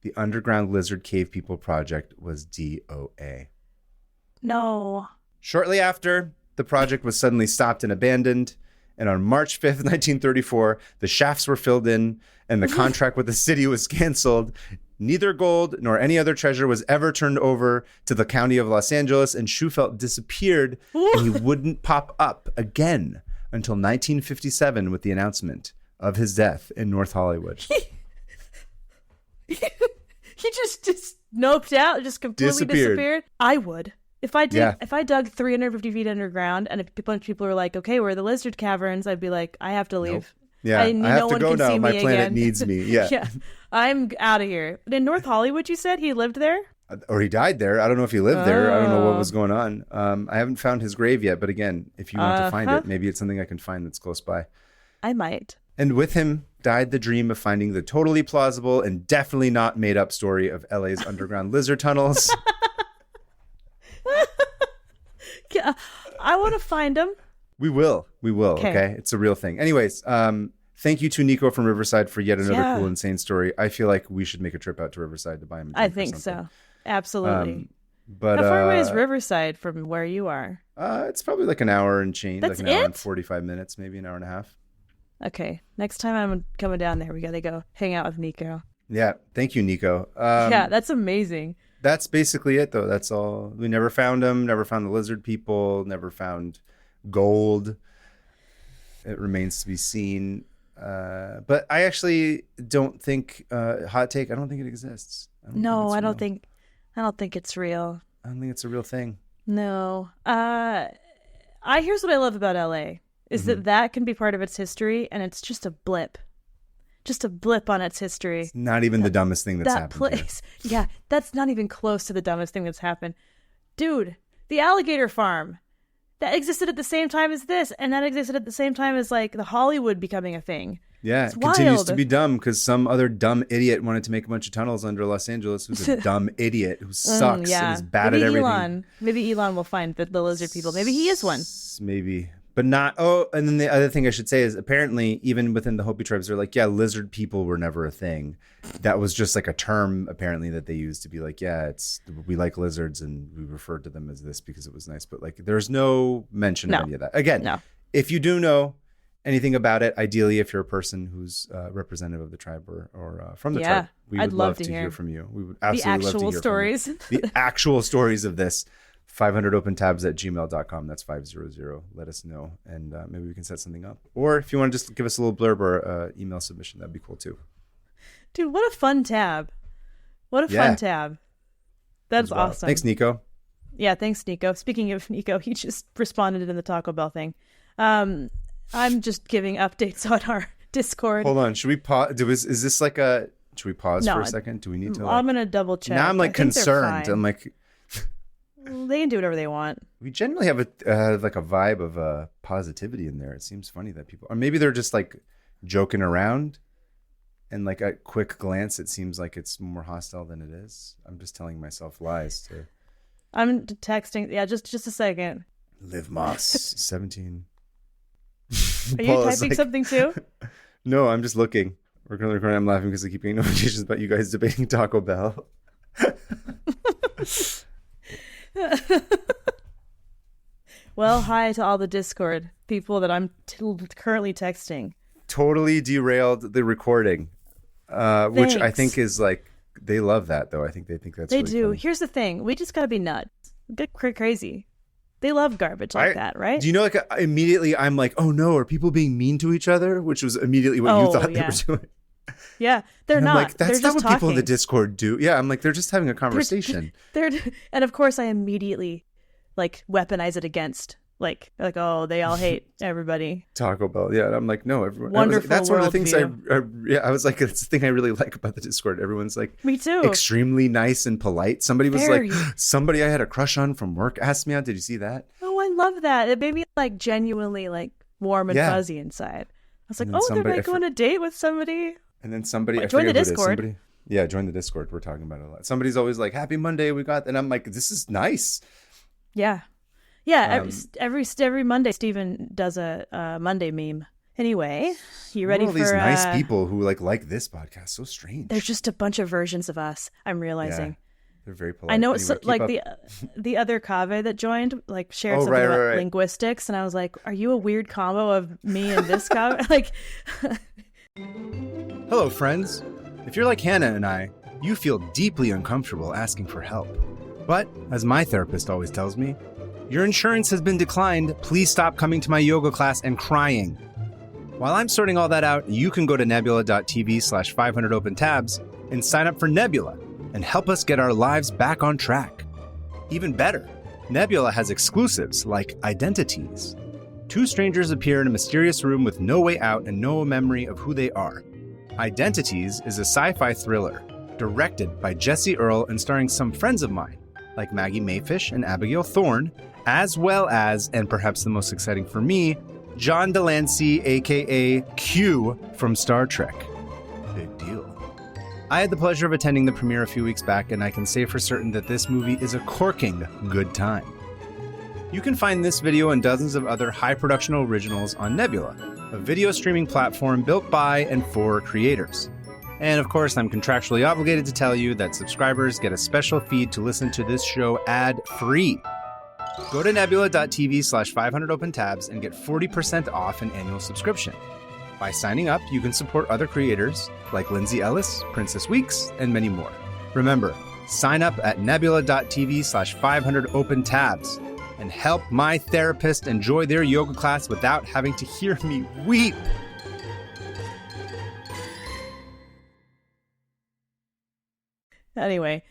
the Underground Lizard Cave People project was DOA. No. Shortly after, the project was suddenly stopped and abandoned. And on March 5th, 1934, the shafts were filled in and the contract with the city was canceled. Neither gold nor any other treasure was ever turned over to the county of Los Angeles, and Shufelt disappeared and he wouldn't pop up again until 1957 with the announcement of his death in North Hollywood. He just noped out, just completely disappeared. I would. If I dug 350 feet underground and if a bunch of people were like, okay, where are the lizard caverns? I'd be like, I have to leave. Nope. Yeah, I have to go now. My planet needs me. Yeah. Yeah. I'm out of here. But in North Hollywood, you said he lived there? Or he died there. I don't know if he lived there. I don't know what was going on. I haven't found his grave yet. But again, if you want to find it, maybe it's something I can find that's close by. I might. And with him died the dream of finding the totally plausible and definitely not made up story of LA's underground lizard tunnels. I want to find him. We will. Okay. It's a real thing. Anyways, thank you to Nico from Riverside for yet another cool, insane story. I feel like we should make a trip out to Riverside to buy him a drink. I think so. Absolutely. But how far away is Riverside from where you are? It's probably like an hour and change. That's like an hour and 45 minutes, maybe an hour and a half. Okay. Next time I'm coming down there, we got to go hang out with Nico. Yeah. Thank you, Nico. Yeah, that's amazing. That's basically it, though. That's all. We never found him, never found the lizard people, never found gold. It remains to be seen. But I actually don't think, hot take, I don't think it exists. I don't think it's real. I don't think it's a real thing. No. Here's what I love about LA is that can be part of its history, and it's just a blip. Just a blip on its history. It's not even the dumbest thing that's happened. That place. Yeah, that's not even close to the dumbest thing that's happened. Dude, the alligator farm. That existed at the same time as this, and that existed at the same time as like the Hollywood becoming a thing. Yeah, it continues to be dumb because some other dumb idiot wanted to make a bunch of tunnels under Los Angeles who's a dumb idiot who sucks and is bad at everything. Maybe Elon will find the lizard people. Maybe he is one. Maybe. But not, and then the other thing I should say is apparently even within the Hopi tribes, they're like, yeah, lizard people were never a thing. That was just like a term apparently that they used to be like, yeah, we like lizards and we referred to them as this because it was nice. But like, there's no mention of any of that. Again, if you do know anything about it, ideally, if you're a person who's representative of the tribe or from the tribe, we would love to hear from you. We would absolutely love to hear stories. From you. The actual stories of this. 500opentabs@gmail.com. That's 500. Let us know, and maybe we can set something up. Or if you want to just give us a little blurb or email submission, that'd be cool too. Dude, what a fun tab! What a fun tab! That's awesome. Thanks, Nico. Yeah, thanks, Nico. Speaking of Nico, he just responded in the Taco Bell thing. I'm just giving updates on our Discord. Hold on, should we pause? Is this like a? Should we pause for a second? Do we need to? I'm gonna double check. Now I'm like concerned. I'm like. They can do whatever they want. We generally have like a vibe of positivity in there. It seems funny that people, or maybe they're just like joking around, and like at quick glance, it seems like it's more hostile than it is. I'm just telling myself lies. I'm texting. Yeah, just a second. Liv Moss, 17. Are you typing something too? No, I'm just looking. We're currently recording. I'm laughing because I keep getting notifications about you guys debating Taco Bell. Well, hi to all the Discord people that I'm currently texting. Totally derailed the recording. Which I think is like, they love that though. I think they think that's they really do. funny. Here's the thing: we just gotta be nuts, get crazy. They love garbage like that, right? Do you know? Like immediately, I'm like, oh no, are people being mean to each other? Which was immediately what you thought they were doing. Yeah, they're and not. I'm like, that's they're not just what people in talking. the Discord do. Yeah, I'm like, they're just having a conversation. And of course, I immediately like weaponize it against like oh, they all hate everybody. Taco Bell, yeah. And I'm like, no, everyone. Wonderful. That's one of the things I was like, it's the thing I really like about the Discord. Everyone's like, me too, extremely nice and polite. Somebody was like, somebody I had a crush on from work asked me out. Did you see that? Oh, I love that. It made me like genuinely like warm and fuzzy inside. I was like, oh, they're like going on a date with somebody. And then somebody, join the Discord. Join the Discord. We're talking about it a lot. Somebody's always like, happy Monday, we got, and I'm like, this is nice. Yeah. Every Monday, Steven does a Monday meme. Anyway, you ready for all these nice people who like this podcast? So strange. There's just a bunch of versions of us. I'm realizing. Yeah, they're very polite. I know it's like the other Kaveh that joined like shared something about linguistics, and I was like, "Are you a weird combo of me and this Kaveh?" Like, hello, friends. If you're like Hannah and I, you feel deeply uncomfortable asking for help. But as my therapist always tells me, your insurance has been declined. Please stop coming to my yoga class and crying. While I'm sorting all that out, you can go to nebula.tv/500 open tabs and sign up for Nebula and help us get our lives back on track. Even better, Nebula has exclusives like Identities. Two strangers appear in a mysterious room with no way out and no memory of who they are. Identities is a sci-fi thriller directed by Jesse Earl and starring some friends of mine, like Maggie Mayfish and Abigail Thorne, as well as, and perhaps the most exciting for me, John Delancey, aka Q from Star Trek. Big deal. I had the pleasure of attending the premiere a few weeks back, and I can say for certain that this movie is a corking good time. You can find this video and dozens of other high production originals on Nebula, a video streaming platform built by and for creators. And of course, I'm contractually obligated to tell you that subscribers get a special feed to listen to this show ad-free. Go to nebula.tv/500 open tabs and get 40% off an annual subscription. By signing up, you can support other creators like Lindsay Ellis, Princess Weeks, and many more. Remember, sign up at nebula.tv/500 open tabs and help my therapist enjoy their yoga class without having to hear me weep. Anyway.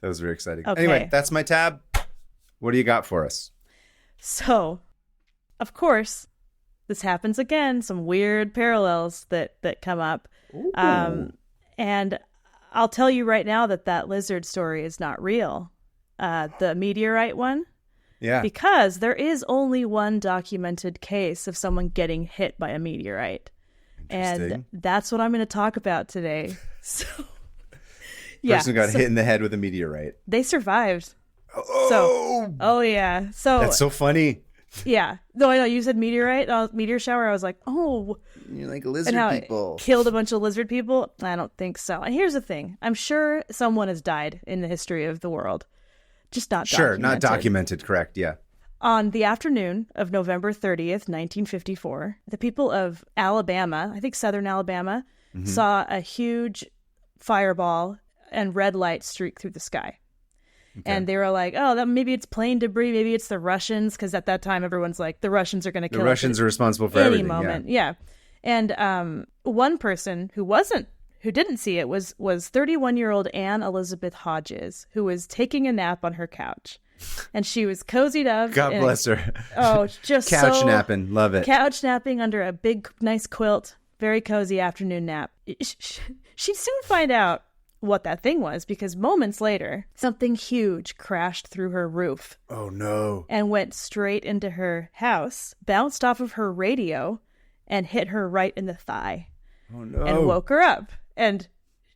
That was very exciting. Okay. Anyway, that's my tab. What do you got for us? So, of course, this happens again. Some weird parallels that come up. And I'll tell you right now that lizard story is not real. The meteorite one. Yeah. Because there is only one documented case of someone getting hit by a meteorite. And that's what I'm going to talk about today. So, person got hit in the head with a meteorite. They survived. Oh yeah. So that's so funny. Yeah. No, I know you said meteorite, meteor shower. I was like, oh, you're like lizard people. Killed a bunch of lizard people. I don't think so. And here's the thing: I'm sure someone has died in the history of the world, just not documented. Not documented. Correct. Yeah. On the afternoon of November 30th, 1954, the people of Alabama, I think southern Alabama, saw a huge fireball and red light streak through the sky. Okay. And they were like, oh, maybe it's plane debris. Maybe it's the Russians. Because at that time, everyone's like, the Russians are going to kill us. The Russians are responsible for any everything. moment. Yeah. And one person who didn't see it was 31-year-old Anne Elizabeth Hodges, who was taking a nap on her couch. And she was cozied up. God bless her. Oh, just couch napping. Love it. Couch napping under a big, nice quilt. Very cozy afternoon nap. She'd soon find out what that thing was, because moments later, something huge crashed through her roof. Oh, no. And went straight into her house, bounced off of her radio, and hit her right in the thigh. Oh, no. And woke her up. And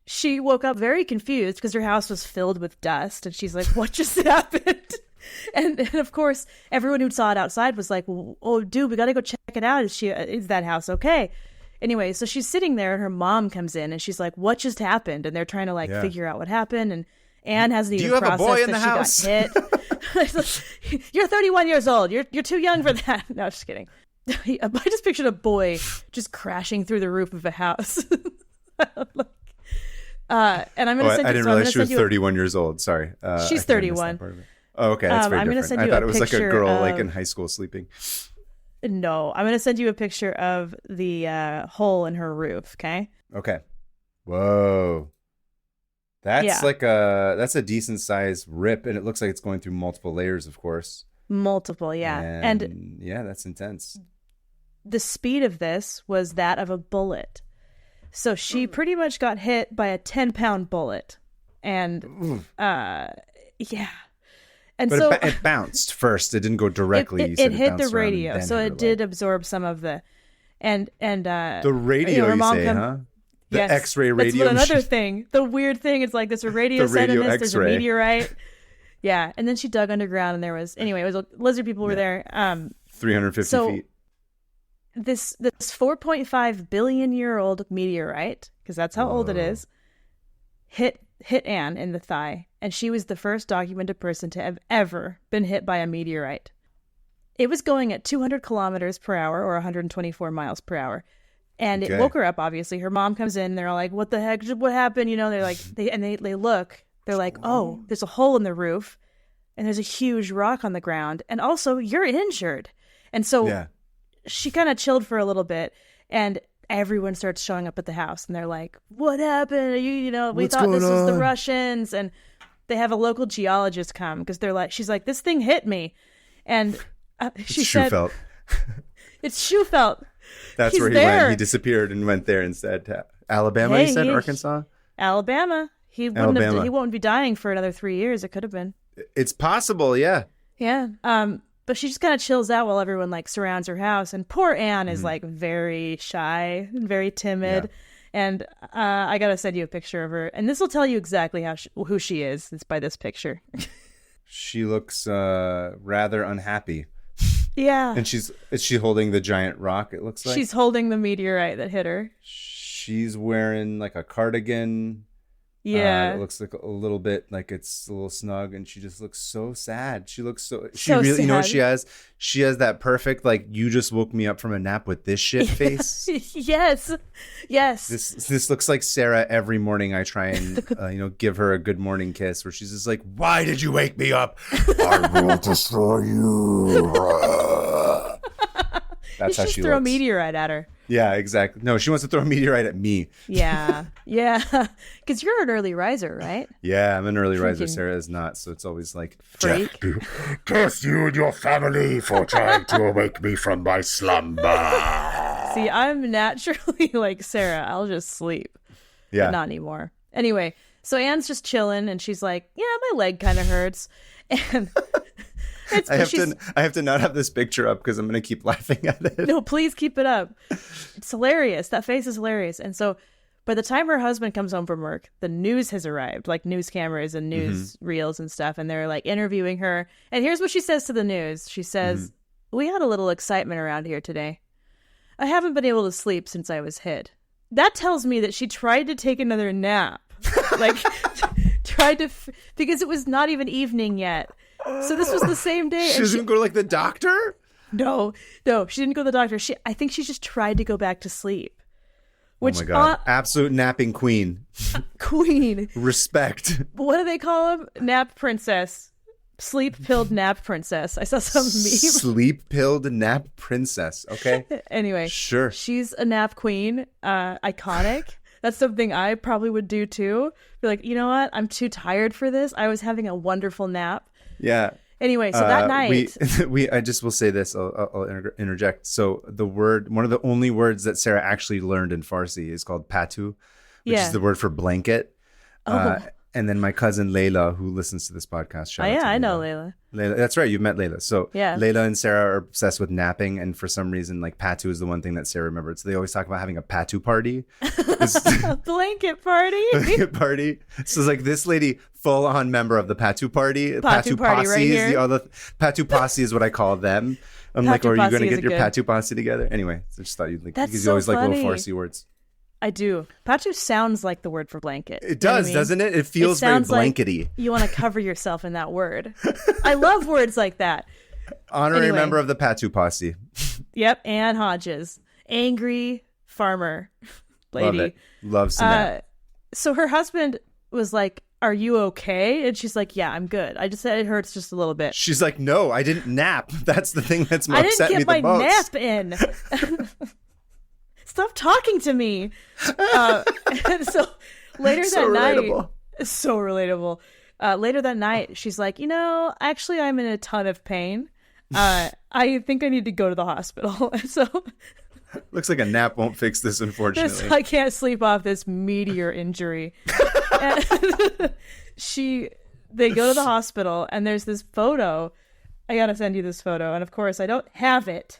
she woke up very confused because her house was filled with dust. And she's like, what just happened? And of course, everyone who saw it outside was like, oh, dude, we got to go check it out. Is that house okay? Anyway, so she's sitting there and her mom comes in and she's like, what just happened? And they're trying to figure out what happened. And Anne hasn't even processed that she got hit. You're 31 years old. You're too young for that. No, just kidding. I just pictured a boy just crashing through the roof of a house. And I'm going to send you. I didn't realize she was 31 years old. Sorry. She's 31. Oh, okay. That's very I'm different. Send you I thought it was like a girl of, like in high school sleeping. No, I'm going to send you a picture of the hole in her roof. Okay. Okay. Whoa. That's that's a decent sized rip, and it looks like it's going through multiple layers, of course. Multiple, yeah. And yeah, that's intense. The speed of this was that of a bullet. So she pretty much got hit by a 10-pound bullet. And yeah. And but it bounced first. It didn't go directly. It hit the radio, so it did absorb some of the the radio. You say, huh? The yes, X-ray radio. That's another thing. The weird thing is like there's a radio set in this. There's a meteorite. Yeah, and then she dug underground, and there was lizard people were there. 350 feet. This 4.5 billion year old meteorite, because that's how old it is, hit Anne in the thigh, and she was the first documented person to have ever been hit by a meteorite. It was going at 200 kilometers per hour or 124 miles per hour. And it woke her up, obviously. Her mom comes in, they're all like, what the heck? What happened? You know, they're like, they look, they're like, oh, there's a hole in the roof and there's a huge rock on the ground. And also, you're injured. And so she kind of chilled for a little bit, and everyone starts showing up at the house, and they're like, what happened? We thought this was the Russians. And they have a local geologist come because she's like, this thing hit me. And she said, Shufelt. It's Shufelt. That's He's where he went. He disappeared and went there instead. Alabama, you said? Arkansas? Alabama. He won't be dying for another 3 years. It could have been. It's possible, yeah. Yeah. But she just kind of chills out while everyone like surrounds her house. And poor Anne is like very shy and very timid. Yeah. And I got to send you a picture of her. And this will tell you exactly who she is. It's by this picture. She looks rather unhappy. Yeah. And is she holding the giant rock, it looks like? She's holding the meteorite that hit her. She's wearing like a cardigan. Yeah. It looks like a little bit like it's a little snug, and she just looks so sad. She looks so really sad. You know what she has? She has that perfect, like, you just woke me up from a nap with this shit face. Yes. This looks like Sarah every morning. I try and give her a good morning kiss, where she's just like, why did you wake me up? I will destroy you. That's how she looks. Throw a meteorite at her. Yeah, exactly. No, she wants to throw a meteorite at me. Yeah. Because you're an early riser, right? Yeah, I'm an early riser. Sarah is not. So it's always like, freak. Curse you and your family for trying to awake me from my slumber. See, I'm naturally like Sarah. I'll just sleep. Yeah. But not anymore. Anyway, so Anne's just chilling, and she's like, yeah, my leg kind of hurts. And... I have to not have this picture up because I'm going to keep laughing at it. No, please keep it up. It's hilarious. That face is hilarious. And so by the time her husband comes home from work, the news has arrived, like news cameras and news reels and stuff. And they're like interviewing her. And here's what she says to the news. She says, we had a little excitement around here today. I haven't been able to sleep since I was hit. That tells me that she tried to take another nap. Like, because it was not even evening yet. So this was the same day. She doesn't go to like the doctor? No, she didn't go to the doctor. I think she just tried to go back to sleep. Which, oh my God. Absolute napping queen. Queen. Respect. What do they call him? Nap princess. Sleep-pilled nap princess. I saw some meme. Sleep-pilled nap princess. Okay. Anyway. Sure. She's a nap queen. Iconic. That's something I probably would do too. Be like, you know what? I'm too tired for this. I was having a wonderful nap. Yeah. Anyway, so that night, I just will say this. I'll interject. So one of the only words that Sarah actually learned in Farsi is called patu, which is the word for blanket. And then my cousin Layla, who listens to this podcast, shout out to Layla. I know Layla. That's right, you've met Layla. So yeah. Layla and Sarah are obsessed with napping, and for some reason, like patu is the one thing that Sarah remembered. So they always talk about having a patu party. A blanket party. Blanket party. So it's like this lady, full on member of the patu party. Patu party posse right is here. the other. Patu posse is what I call them. I'm like, are you going to get your patu posse together? Anyway, I just thought you'd like, because you always like little Farsi words. I do. Patu sounds like the word for blanket. It does, you know doesn't it? It feels very blankety. Like you want to cover yourself in that word. I love words like that. Honorary member of the Patu posse. Yep, Anne Hodges. Angry farmer lady. Love it. Love Sinette. So her husband was like, "Are you okay?" And she's like, "Yeah, I'm good. I just said it hurts just a little bit." She's like, "No, I didn't nap. That's the thing that's I upset didn't me get the my most." nap in. Stop talking to me. And so later that night, so relatable. Later that night, she's like, actually, I'm in a ton of pain. I think I need to go to the hospital. So looks like a nap won't fix this, unfortunately. I can't sleep off this meteor injury. And they go to the hospital, and there's this photo. I gotta send you this photo, and of course, I don't have it.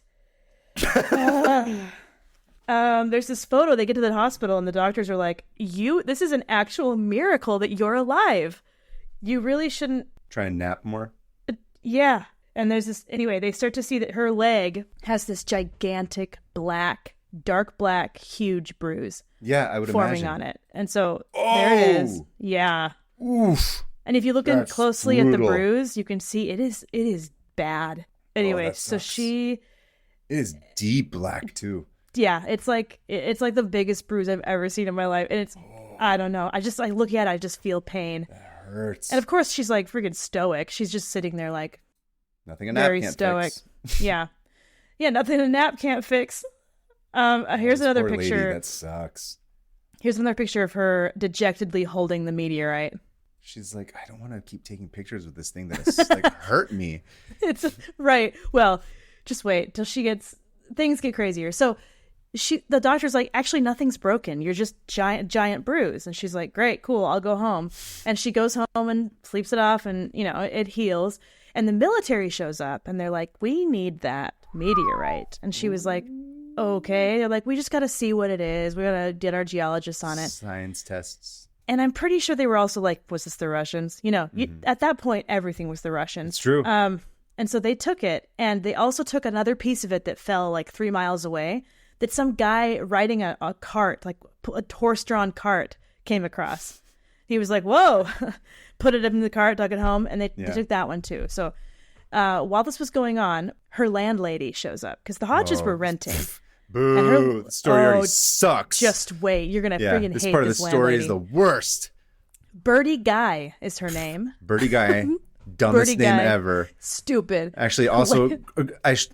There's this photo. They get to the hospital, and the doctors are like, this is an actual miracle that you're alive. You really shouldn't try and nap more. Yeah. And there's this, anyway, they start to see that her leg has this gigantic dark black, huge bruise. Yeah, I would forming imagine. on it. And so there it is. Yeah. Oof. And if you look in closely brutal. at the bruise, you can see it is bad. Anyway, so it is deep black too. Yeah, it's like the biggest bruise I've ever seen in my life. And it's, I don't know. I look at it, I just feel pain. That hurts. And of course she's like freaking stoic. She's just sitting there like, nothing a nap very can't stoic. fix. Yeah. Nothing a nap can't fix. Here's another poor picture. Lady, that sucks. Here's another picture of her dejectedly holding the meteorite. She's like, I don't want to keep taking pictures with this thing that has like hurt me. It's right. Well, just wait till things get crazier. So the doctor's like, actually nothing's broken. You're just giant bruise. And she's like, great, cool, I'll go home. And she goes home and sleeps it off, and it heals. And the military shows up, and they're like, we need that meteorite. And she was like, okay. They're like, we just got to see what it is. We got to get our geologists on it. Science tests. And I'm pretty sure they were also like, was this the Russians? At that point, everything was the Russians. It's true. And so they took it, and they also took another piece of it that fell like 3 miles away, that some guy riding a cart, like a horse-drawn cart, came across. He was like, whoa, put it in the cart, dug it home, and they took that one too. So while this was going on, her landlady shows up, because the Hodges were renting. Boo! The story already sucks. Just wait. You're going to friggin' hate this landlady. This part of the story is the worst. Birdie Guy is her name. Birdie Guy. Dumbest Birdie name Guy. ever. Stupid. Actually, also,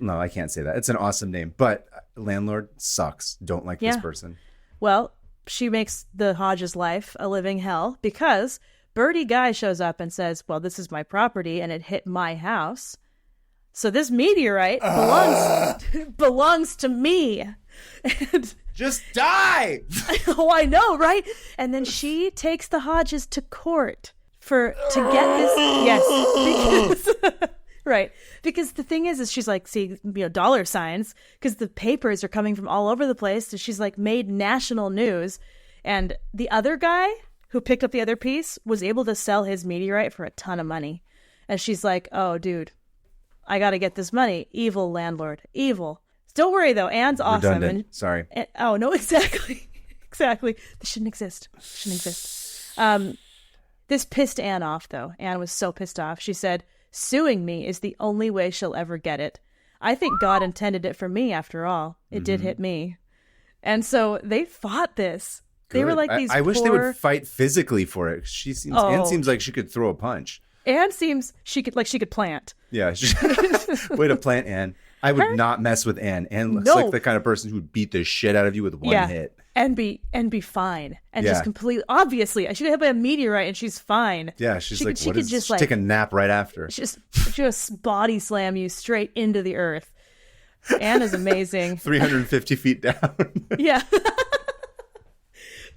no, I can't say that. It's an awesome name, but landlord sucks. Don't like this person. Well, she makes the Hodges' life a living hell, because Birdie Guy shows up and says, well, this is my property and it hit my house, so this meteorite belongs to me. And just die. Oh, I know, right? And then she takes the Hodges to court to get this. Yes, because right. Because the thing is she's like, see, dollar signs, because the papers are coming from all over the place. So she's like made national news. And the other guy who picked up the other piece was able to sell his meteorite for a ton of money. And she's like, oh, dude, I got to get this money. Evil landlord. Evil. Don't worry, though. Anne's awesome. Redundant. Sorry. Oh, no, exactly. Exactly. This shouldn't exist. This pissed Anne off, though. Anne was so pissed off. She said, suing me is the only way she'll ever get it. I think God intended it for me, after all. It did hit me. And so they fought this. Good. They were like these I wish they would fight physically for it. Anne seems like she could throw a punch. Anne seems she could plant. Yeah. Way to plant, Anne. I would not mess with Anne. Anne looks like the kind of person who would beat the shit out of you with one hit. And be fine. And just completely, obviously, she got hit by a meteorite and she's fine. Yeah, she could just take a nap right after. Just body slam you straight into the earth. Anne is amazing. 350 feet down. Yeah.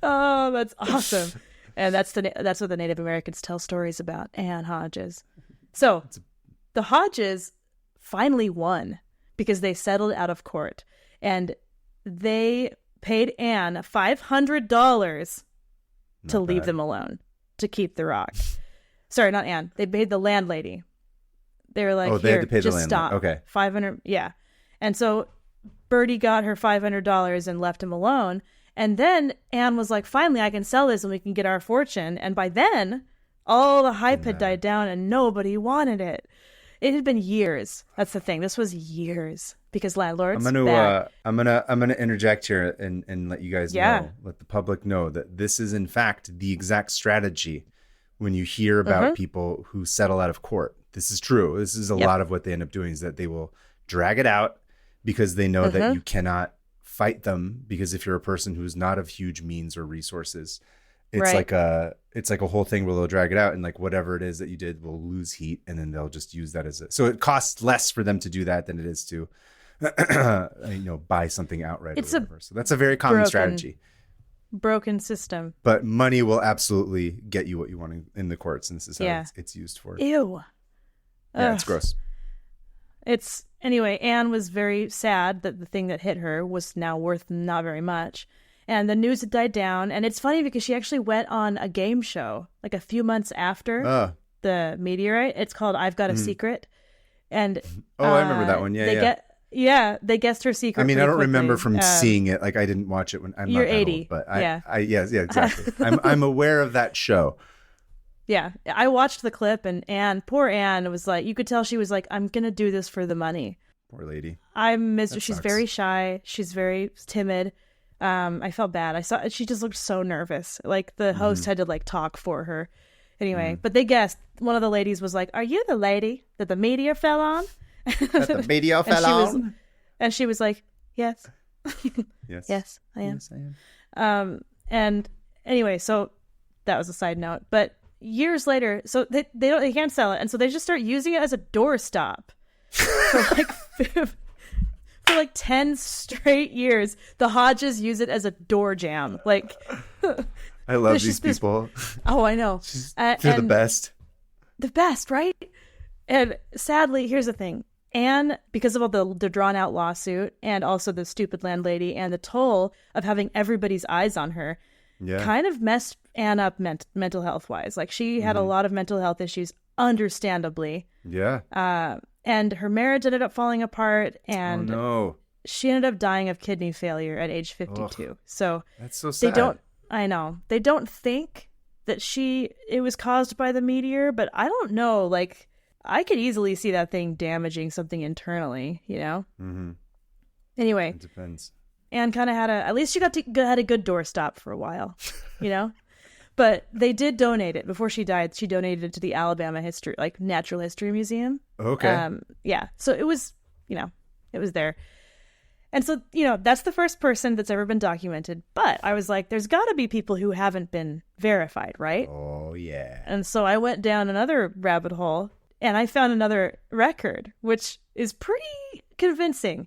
Oh, that's awesome. And that's what the Native Americans tell stories about, Anne Hodges. So the Hodges finally won, because they settled out of court, and they paid Anne $500 to leave them alone, to keep the rock. Sorry, not Anne. They paid the landlady. They were like, they had to pay just the stop. Okay. $500. Yeah. And so Birdie got her $500 and left him alone. And then Anne was like, finally, I can sell this and we can get our fortune. And by then, all the hype had died down and nobody wanted it. It had been years. That's the thing. This was years. because landlords. I'm gonna interject here and let you guys know, let the public know that this is in fact the exact strategy when you hear about people who settle out of court. This is true. This is a lot of what they end up doing, is that they will drag it out because they know that you cannot fight them, because if you're a person who's not of huge means or resources, it's like a whole thing where they'll drag it out, and like whatever it is that you did will lose heat, and then they'll just use that as so it costs less for them to do that than it is to buy something outright. So that's a very common strategy. Broken system. But money will absolutely get you what you want in the courts, and this is how it's used for. Ew. Yeah, it's gross. Anyway, Anne was very sad that the thing that hit her was now worth not very much. And the news had died down. And it's funny because she actually went on a game show like a few months after the meteorite. It's called I've Got a Secret. And I remember that one. They guessed her secret. I mean, I don't remember from seeing it. Like I didn't watch it when I'm you're not that 80. old, but exactly. I'm aware of that show. Yeah, I watched the clip, and poor Anne was like, you could tell she was like, I'm going to do this for the money. Poor lady. She's very shy. She's very timid. I felt bad. She just looked so nervous. Like the host had to like talk for her. Anyway, but they guessed. One of the ladies was like, are you the lady that the meteor fell on? That the meteor fell on? And she was like, yes. Yes, I am. Yes, I am. And anyway, so that was a side note. But years later, so they can't sell it, and so they just start using it as a doorstop for like 10 straight years. The Hodges use it as a door jam. Like, I love these people. Oh, I know. They're the best. The best, right? And sadly, here's the thing. Anne, because of all the drawn out lawsuit and also the stupid landlady and the toll of having everybody's eyes on her, kind of messed Anne up mental health wise. Like she had a lot of mental health issues, understandably. Yeah. And her marriage ended up falling apart, and she ended up dying of kidney failure at age 52. Ugh, so that's so sad. They don't think that it was caused by the meteor, but I don't know. Like I could easily see that thing damaging something internally, you know? Mm-hmm. Anyway. It depends. Anne kind of at least she had a good doorstop for a while, you know? But they did donate it. Before she died, she donated it to the Alabama Natural History Museum. Okay. Yeah. So it was, it was there. And so, that's the first person that's ever been documented. But I was like, there's got to be people who haven't been verified, right? Oh, yeah. And so I went down another rabbit hole, and I found another record, which is pretty convincing.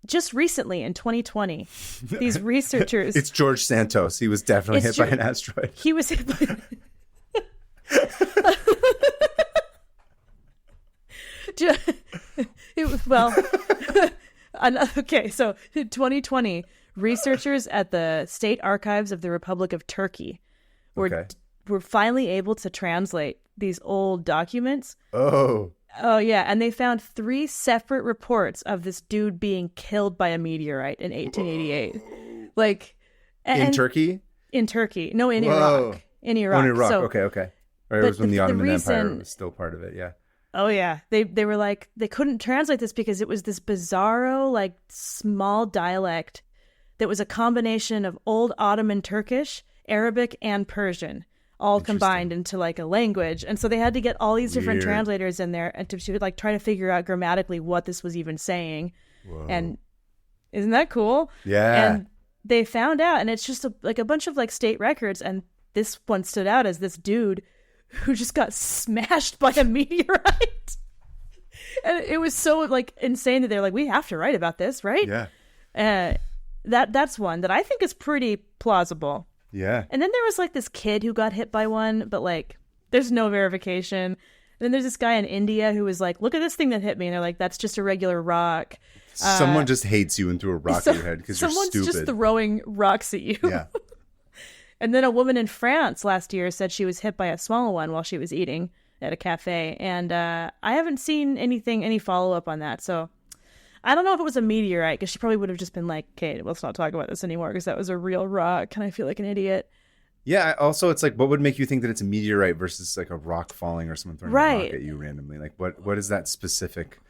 Just recently, in 2020, these researchers... It's George Santos. He was definitely hit by an asteroid. He was hit by... Okay, so in 2020, researchers at the State Archives of the Republic of Turkey were finally able to translate these old documents. Oh, yeah. And they found 3 separate reports of this dude being killed by a meteorite in 1888. In Turkey? In Turkey. No, in Iraq. In Iraq. Oh, in Iraq. Okay. Or it was when the Ottoman Empire was still part of it, yeah. Oh, yeah. They were like, they couldn't translate this because it was this bizarro, small dialect that was a combination of old Ottoman Turkish, Arabic, and Persian, all combined into a language. And so they had to get all these different translators in there and to try to figure out grammatically what this was even saying. Whoa. And isn't that cool? Yeah. And they found out, and it's just a bunch of state records, and this one stood out as this dude who just got smashed by a meteorite. And it was so insane that they're like, we have to write about this, right? Yeah. That's one that I think is pretty plausible. Yeah. And then there was this kid who got hit by one, but there's no verification. And then there's this guy in India who was like, look at this thing that hit me. And they're like, that's just a regular rock. Someone just hates you and threw a rock at your head because you're stupid. Someone's just throwing rocks at you. Yeah. And then a woman in France last year said she was hit by a small one while she was eating at a cafe. And I haven't seen any follow-up on that. So I don't know if it was a meteorite, because she probably would have just been like, okay, let's not talk about this anymore because that was a real rock. And I feel like an idiot. Yeah. Also, it's what would make you think that it's a meteorite versus a rock falling or someone throwing a rock at you randomly? What is that specific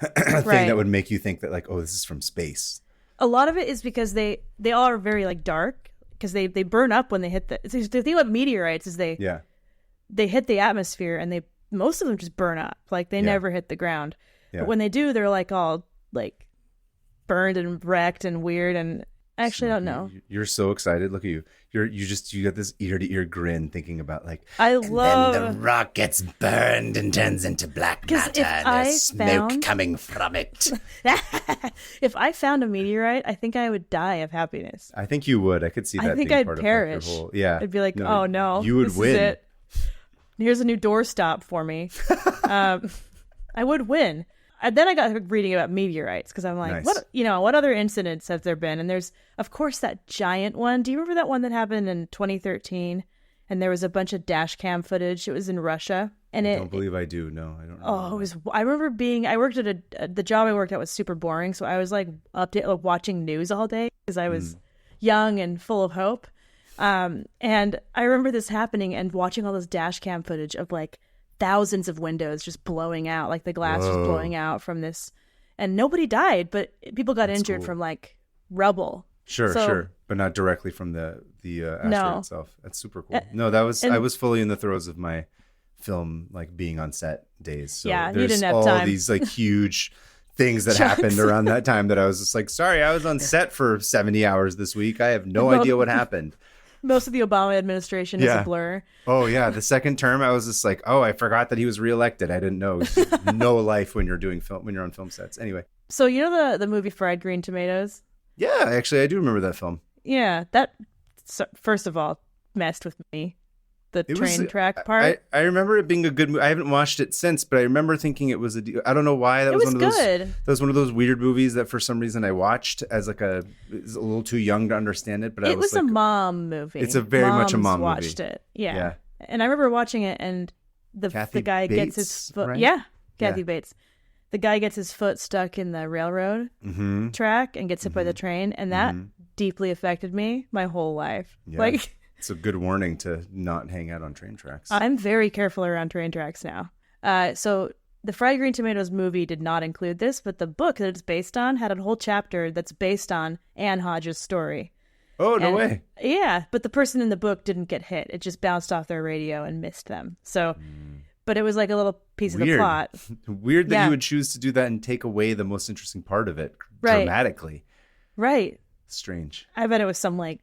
thing that would make you think that like, oh, this is from space. A lot of it is because they all are very like dark because they burn up when they hit the thing about meteorites is they hit the atmosphere and most of them just burn up. Like they never hit the ground. Yeah. But when they do, they're like all like burned and wrecked and weird. And actually, I don't know. You're so excited. Look at you. You got this ear to ear grin thinking about like. Then the rock gets burned and turns into black matter. And there's smoke coming from it. If I found a meteorite, I think I would die of happiness. I think you would. I could see that. I think being I'd part perish. Of like your whole, I'd be like, oh no, you would win. Is it. Here's a new doorstop for me. I would win. And then I got reading about meteorites because I'm like, what other incidents have there been? And there's, of course, that giant one. Do you remember that one that happened in 2013? And there was a bunch of dash cam footage. It was in Russia. And I don't believe I do. No, I don't. Oh, it was. I remember I worked at the job I worked at was super boring. So I was like watching news all day because I was young and full of hope. And I remember this happening and watching all this dash cam footage of like thousands of windows just blowing out, like the glass was blowing out from this, and nobody died, but people got injured from like rubble. Sure, but not directly from the asteroid itself. That's super cool. I was fully in the throes of my film like being on set days. So you there's didn't have all time. These like huge things that happened around that time that I was just like, sorry, I was on set for 70 hours this week. I have no idea what happened. Most of the Obama administration is a blur. Oh, yeah. The second term, I was just like, oh, I forgot that he was reelected. I didn't know. No life when you're doing film, when you're on film sets. Anyway. So, you know the movie Fried Green Tomatoes? Yeah, actually, I do remember that film. Yeah. That, first of all, messed with me. The train track part. I remember it being a good movie. I haven't watched it since, but I remember thinking it was I don't know why. That was one of those. That was one of those weird movies that for some reason I watched as like a little too young to understand it. But it was like, a mom movie. It's very much a mom movie. Watched it. Yeah. And I remember watching it, and the guy Bates, gets his foot. Right? Yeah, Kathy Bates. The guy gets his foot stuck in the railroad track and gets hit by the train, and that deeply affected me my whole life. Yeah. Like. It's a good warning to not hang out on train tracks. I'm very careful around train tracks now. So the Fried Green Tomatoes movie did not include this, but the book that it's based on had a whole chapter that's based on Anne Hodges' story. Oh, no way. Yeah, but the person in the book didn't get hit. It just bounced off their radio and missed them. So, but it was like a little piece of the plot. Weird that you would choose to do that and take away the most interesting part of it dramatically. Right. Strange. I bet it was some like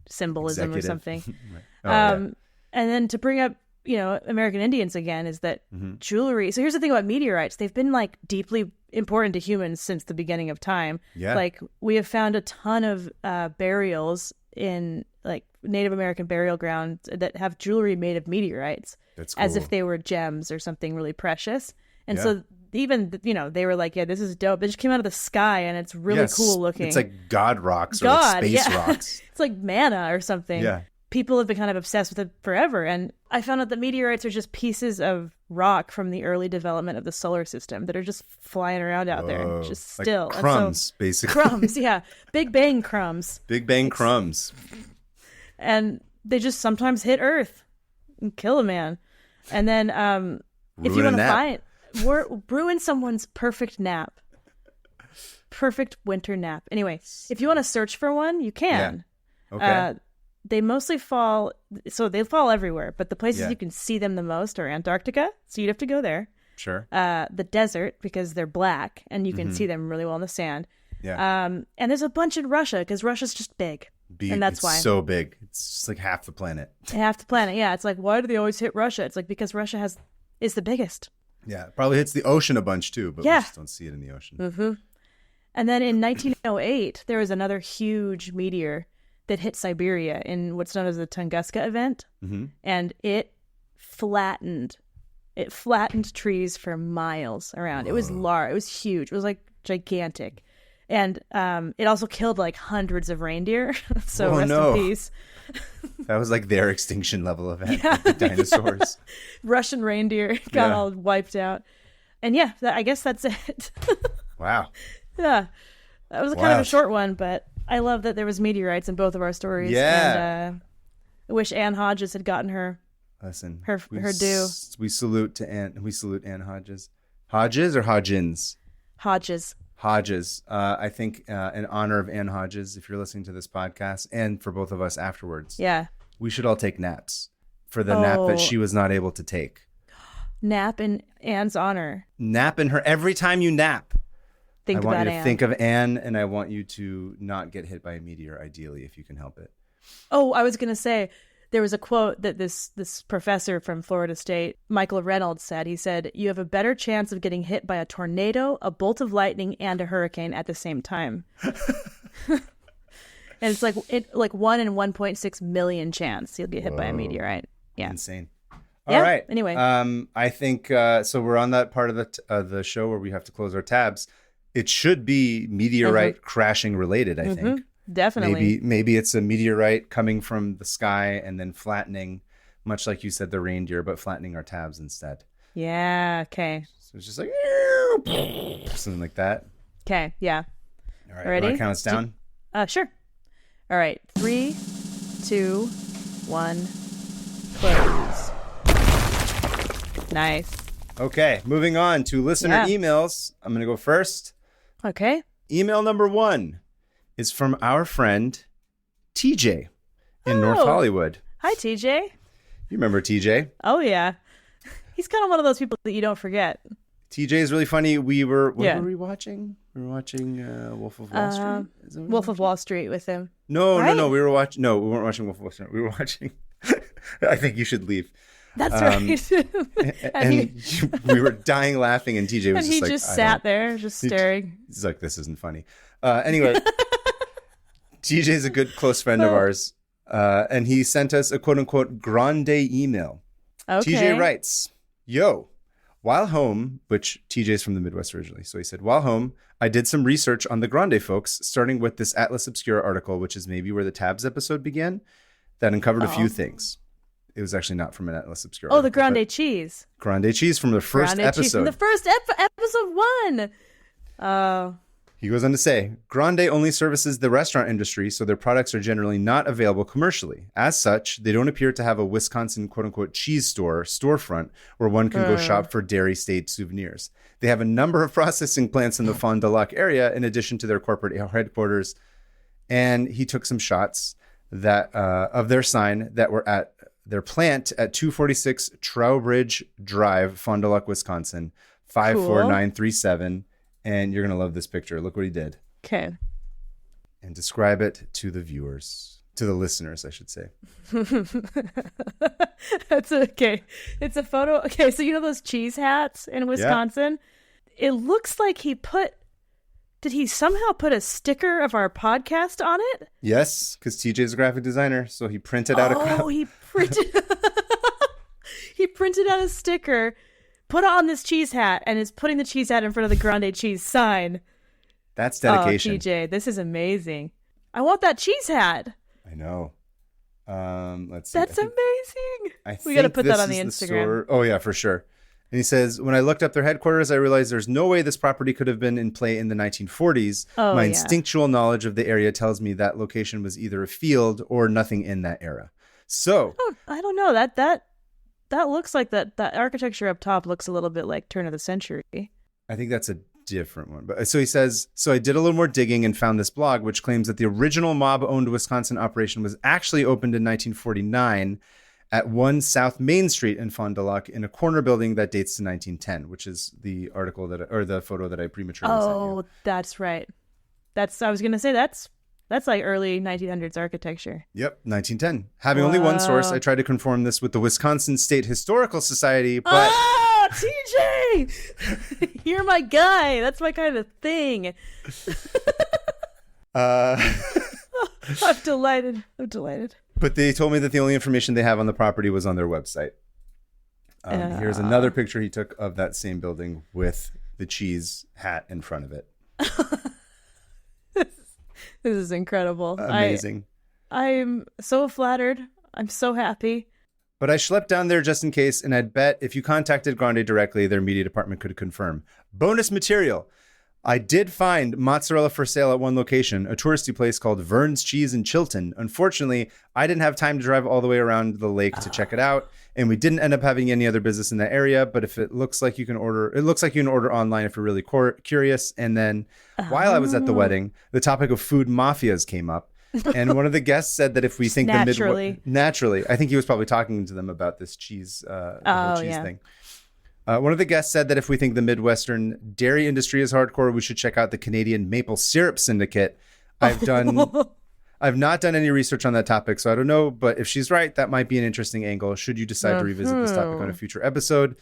symbolism or something. Right. And then to bring up American Indians again is that jewelry. So here's the thing about meteorites. They've been like deeply important to humans since the beginning of time. Like we have found a ton of burials in like Native American burial grounds that have jewelry made of meteorites. That's cool. As if they were gems or something really precious. And so even, they were like, this is dope. It just came out of the sky and it's really cool looking. It's like God rocks or like space rocks. It's like manna or something. Yeah. People have been kind of obsessed with it forever. And I found out that meteorites are just pieces of rock from the early development of the solar system that are just flying around out there, just still. Like crumbs, basically. Crumbs, yeah. Big Bang crumbs. Big Bang crumbs. And they just sometimes hit Earth and kill a man. And then if you want to find... ruin someone's perfect nap. Perfect winter nap. Anyway, if you want to search for one, you can. Yeah. Okay. They mostly fall, so they fall everywhere, but the places you can see them the most are Antarctica, so you'd have to go there. Sure. The desert, because they're black, and you can see them really well in the sand. Yeah. And there's a bunch in Russia, because Russia's just big. And that's why. It's so big. It's just like half the planet. Half the planet, yeah. It's like, why do they always hit Russia? It's like, because Russia is the biggest. Yeah, it probably hits the ocean a bunch too, but we just don't see it in the ocean. Mm-hmm. And then in 1908, there was another huge meteor that hit Siberia in what's known as the Tunguska event, and it flattened trees for miles around. Whoa. It was large. It was huge. It was like gigantic, and it also killed like hundreds of reindeer. So rest in peace. That was like their extinction level event. Yeah. The dinosaurs. Russian reindeer got all wiped out. And I guess that's it. Wow. Yeah. That was kind of a short one, but I love that there was meteorites in both of our stories. Yeah. And I wish Anne Hodges had gotten her due. We salute Anne Hodges. Hodges or Hodgins? Hodges. Hodges. I think in honor of Ann Hodges, if you're listening to this podcast, and for both of us afterwards, yeah, we should all take naps for the nap that she was not able to take. Nap in Anne's honor. Nap in her every time you nap. I want you to think of Anne, and I want you to not get hit by a meteor, ideally, if you can help it. Oh, I was going to say, there was a quote that this professor from Florida State, Michael Reynolds, said. He said, "You have a better chance of getting hit by a tornado, a bolt of lightning, and a hurricane at the same time." And it's like 1 in 1.6 million chance you'll get hit by a meteorite. Yeah, insane. All right. Anyway, I think so. We're on that part of the show where we have to close our tabs. It should be meteorite crashing related, I think. Definitely. Maybe it's a meteorite coming from the sky and then flattening, much like you said, the reindeer, but flattening our tabs instead. Yeah. Okay. So it's just like something like that. Okay. Yeah. All right. Ready? You want to count us down? Sure. All right. 3, 2, 1. Close. Nice. Okay. Moving on to listener emails. I'm going to go first. Okay. Email number 1 is from our friend TJ in North Hollywood. Hi, TJ. You remember TJ? Oh, yeah. He's kind of one of those people that you don't forget. TJ is really funny. What were we watching? We were watching Wolf of Wall Street. Wolf of Wall Street with him. No. We were watching. No, we weren't watching Wolf of Wall Street. We were watching. I think you should leave. That's right. We were dying laughing, and TJ was just sat there, just staring. He's like, "This isn't funny." Anyway. TJ is a good close friend of ours, and he sent us a quote-unquote grande email. Okay. TJ writes, "Yo, while home," which TJ is from the Midwest originally, so he said, "While home, I did some research on the Grande folks, starting with this Atlas Obscura article, which is maybe where the Tabs episode began, that uncovered a few things." It was actually not from an Atlas Obscura article. The Grande cheese. Grande cheese from the first episode. Cheese from the first episode 1. He goes on to say, Grande only services the restaurant industry, so their products are generally not available commercially. As such, they don't appear to have a Wisconsin quote-unquote cheese storefront where one can go shop for dairy state souvenirs. They have a number of processing plants in the Fond du Lac area in addition to their corporate headquarters. And he took some shots that of their sign that were at their plant at 246 Trowbridge Drive, Fond du Lac, Wisconsin, 54937. And you're going to love this picture. Look what he did. Okay. And describe it to the viewers, to the listeners, I should say. That's okay. It's a photo. Okay, so you know those cheese hats in Wisconsin? Yeah. It looks like did he somehow put a sticker of our podcast on it? Yes, because TJ is a graphic designer, so he printed out he printed out a sticker, put on this cheese hat, and is putting the cheese hat in front of the Grande cheese sign. That's dedication. Oh, TJ, this is amazing. I want that cheese hat. I know. Let's see. That's amazing. We got to put that on the Instagram. Oh, yeah, for sure. And he says, when I looked up their headquarters, I realized there's no way this property could have been in play in the 1940s. My instinctual knowledge of the area tells me that location was either a field or nothing in that era. So I don't know. That looks like that architecture up top looks a little bit like turn of the century. I think that's a different one. But so he says, so I did a little more digging and found this blog, which claims that the original mob-owned Wisconsin operation was actually opened in 1949 at 1 South Main Street in Fond du Lac in a corner building that dates to 1910, which is the article the photo that I prematurely sent you. Oh, that's right. I was going to say that's like early 1900s architecture. Yep, 1910. Having only one source, I tried to confirm this with the Wisconsin State Historical Society, but... Oh, TJ! You're my guy. That's my kind of thing. I'm delighted. But they told me that the only information they have on the property was on their website. Here's another picture he took of that same building with the cheese hat in front of it. This is incredible. Amazing. I'm so flattered. I'm so happy. But I schlepped down there just in case, and I'd bet if you contacted Grande directly, their media department could confirm. Bonus material. I did find mozzarella for sale at one location, a touristy place called Vern's Cheese in Chilton. Unfortunately, I didn't have time to drive all the way around the lake to check it out, and we didn't end up having any other business in that area. But if it looks like you can order online if you're really curious. And then while I was at the wedding, the topic of food mafias came up. And one of the guests said that if we think naturally, I think he was probably talking to them about this cheese, whole cheese thing. One of the guests said that if we think the Midwestern dairy industry is hardcore, we should check out the Canadian maple syrup syndicate. I've not done any research on that topic, so I don't know. But if she's right, that might be an interesting angle. Should you decide to revisit this topic on a future episode?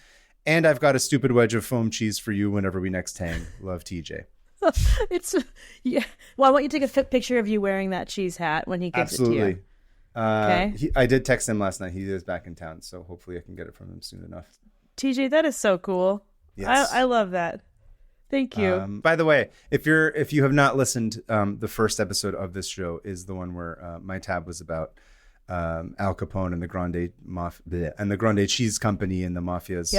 And I've got a stupid wedge of foam cheese for you whenever we next hang. Love, TJ. Well, I want you to take a picture of you wearing that cheese hat when he gives it to you. Okay. I did text him last night. He is back in town, so hopefully I can get it from him soon enough. TJ, that is so cool. Yes. I love that. Thank you. By the way, if you have not listened, the first episode of this show is the one where my tab was about Al Capone and the Grande Cheese Company and the mafia's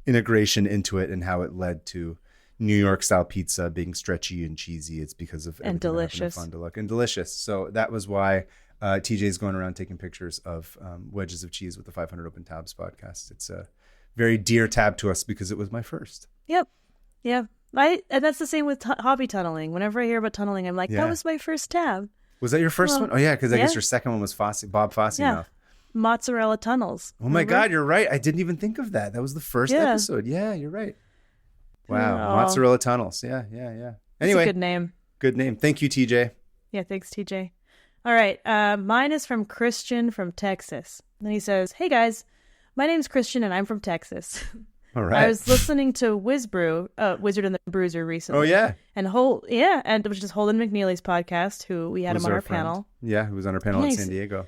integration into it and how it led to New York style pizza being stretchy and cheesy. It's because of and delicious, fun to look and delicious. So that was why TJ's going around taking pictures of wedges of cheese with the 500 Open Tabs podcast. It's a very dear tab to us because it was my first. Yep. Yeah. And that's the same with hobby tunneling. Whenever I hear about tunneling, I'm like, that was my first tab. Was that your first one? Oh, yeah, because I guess your second one was Bob Fosse. Yeah. Mozzarella tunnels. Oh, my God, you're right. I didn't even think of that. That was the first episode. Yeah, you're right. Wow. Mozzarella tunnels. Yeah. Anyway. It's a good name. Good name. Thank you, TJ. Yeah, thanks, TJ. All right. Mine is from Christian from Texas. And he says, hey, guys. My name's Christian, and I'm from Texas. All right. I was listening to Wizard and the Bruiser recently. Oh, yeah. And which is Holden McNeely's podcast, who we had him on our panel. Yeah, who was on our panel in San Diego.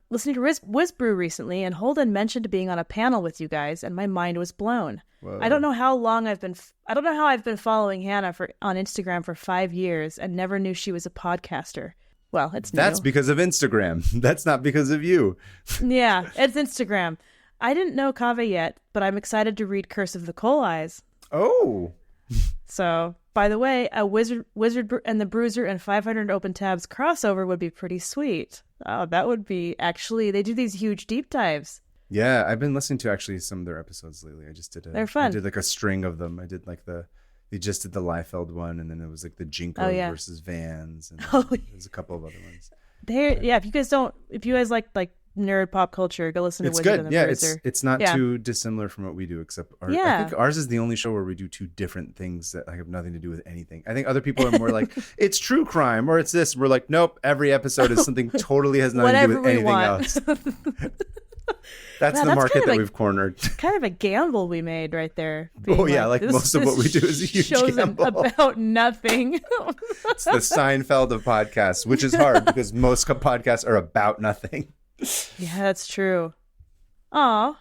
Listening to Wizbrew recently, and Holden mentioned being on a panel with you guys, and my mind was blown. Whoa. I don't know how I've been following Hannah on Instagram for 5 years and never knew she was a podcaster. Well, it's new. That's because of Instagram. That's not because of you. Yeah, it's Instagram. I didn't know Kaveh yet, but I'm excited to read Curse of the Coal Eyes. Oh. So, by the way, a Wizard and the Bruiser and 500 Open Tabs crossover would be pretty sweet. Oh, that would be actually, they do these huge deep dives. Yeah, I've been listening to actually some of their episodes lately. They're fun. I did like a string of them. I did like they just did the Liefeld one, and then it was like the Jinko versus Vans, and there's a couple of other ones. If you guys like nerd pop culture, go listen to Wizard and the Bruiser. It's not too dissimilar from what we do, except I think ours is the only show where we do two different things that have nothing to do with anything. I think other people are more like, it's true crime or it's this. We're like, nope, every episode is something totally has nothing to do with anything else. That's the market that we've cornered. Kind of a gamble we made right there. Most of what we do is a huge gamble. About nothing. It's the Seinfeld of podcasts, which is hard because most podcasts are about nothing. Yeah, that's true. Aw,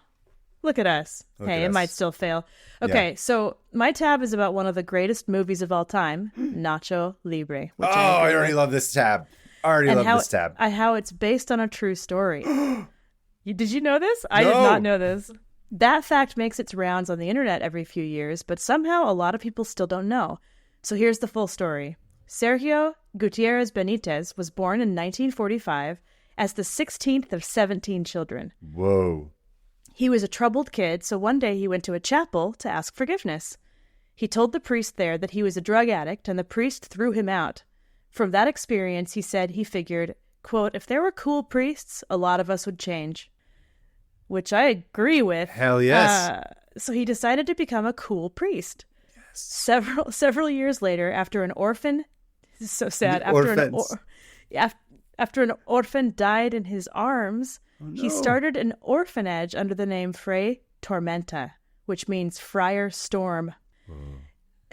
look at us. It might still fail. Okay, so my tab is about one of the greatest movies of all time, Nacho Libre. I already love this tab. How it's based on a true story. Did you know this? I did not know this. That fact makes its rounds on the internet every few years, but somehow a lot of people still don't know. So here's the full story. Sergio Gutierrez Benitez was born in 1945 as the 16th of 17 children. Whoa. He was a troubled kid, so one day he went to a chapel to ask forgiveness. He told the priest there that he was a drug addict, and the priest threw him out. From that experience, he said he figured, quote, if there were cool priests, a lot of us would change. Which I agree with. Hell yes. So he decided to become a cool priest. Yes. Several years later, after an orphan... This is so sad. After an orphan died in his arms, he started an orphanage under the name Fray Tormenta, which means Friar Storm.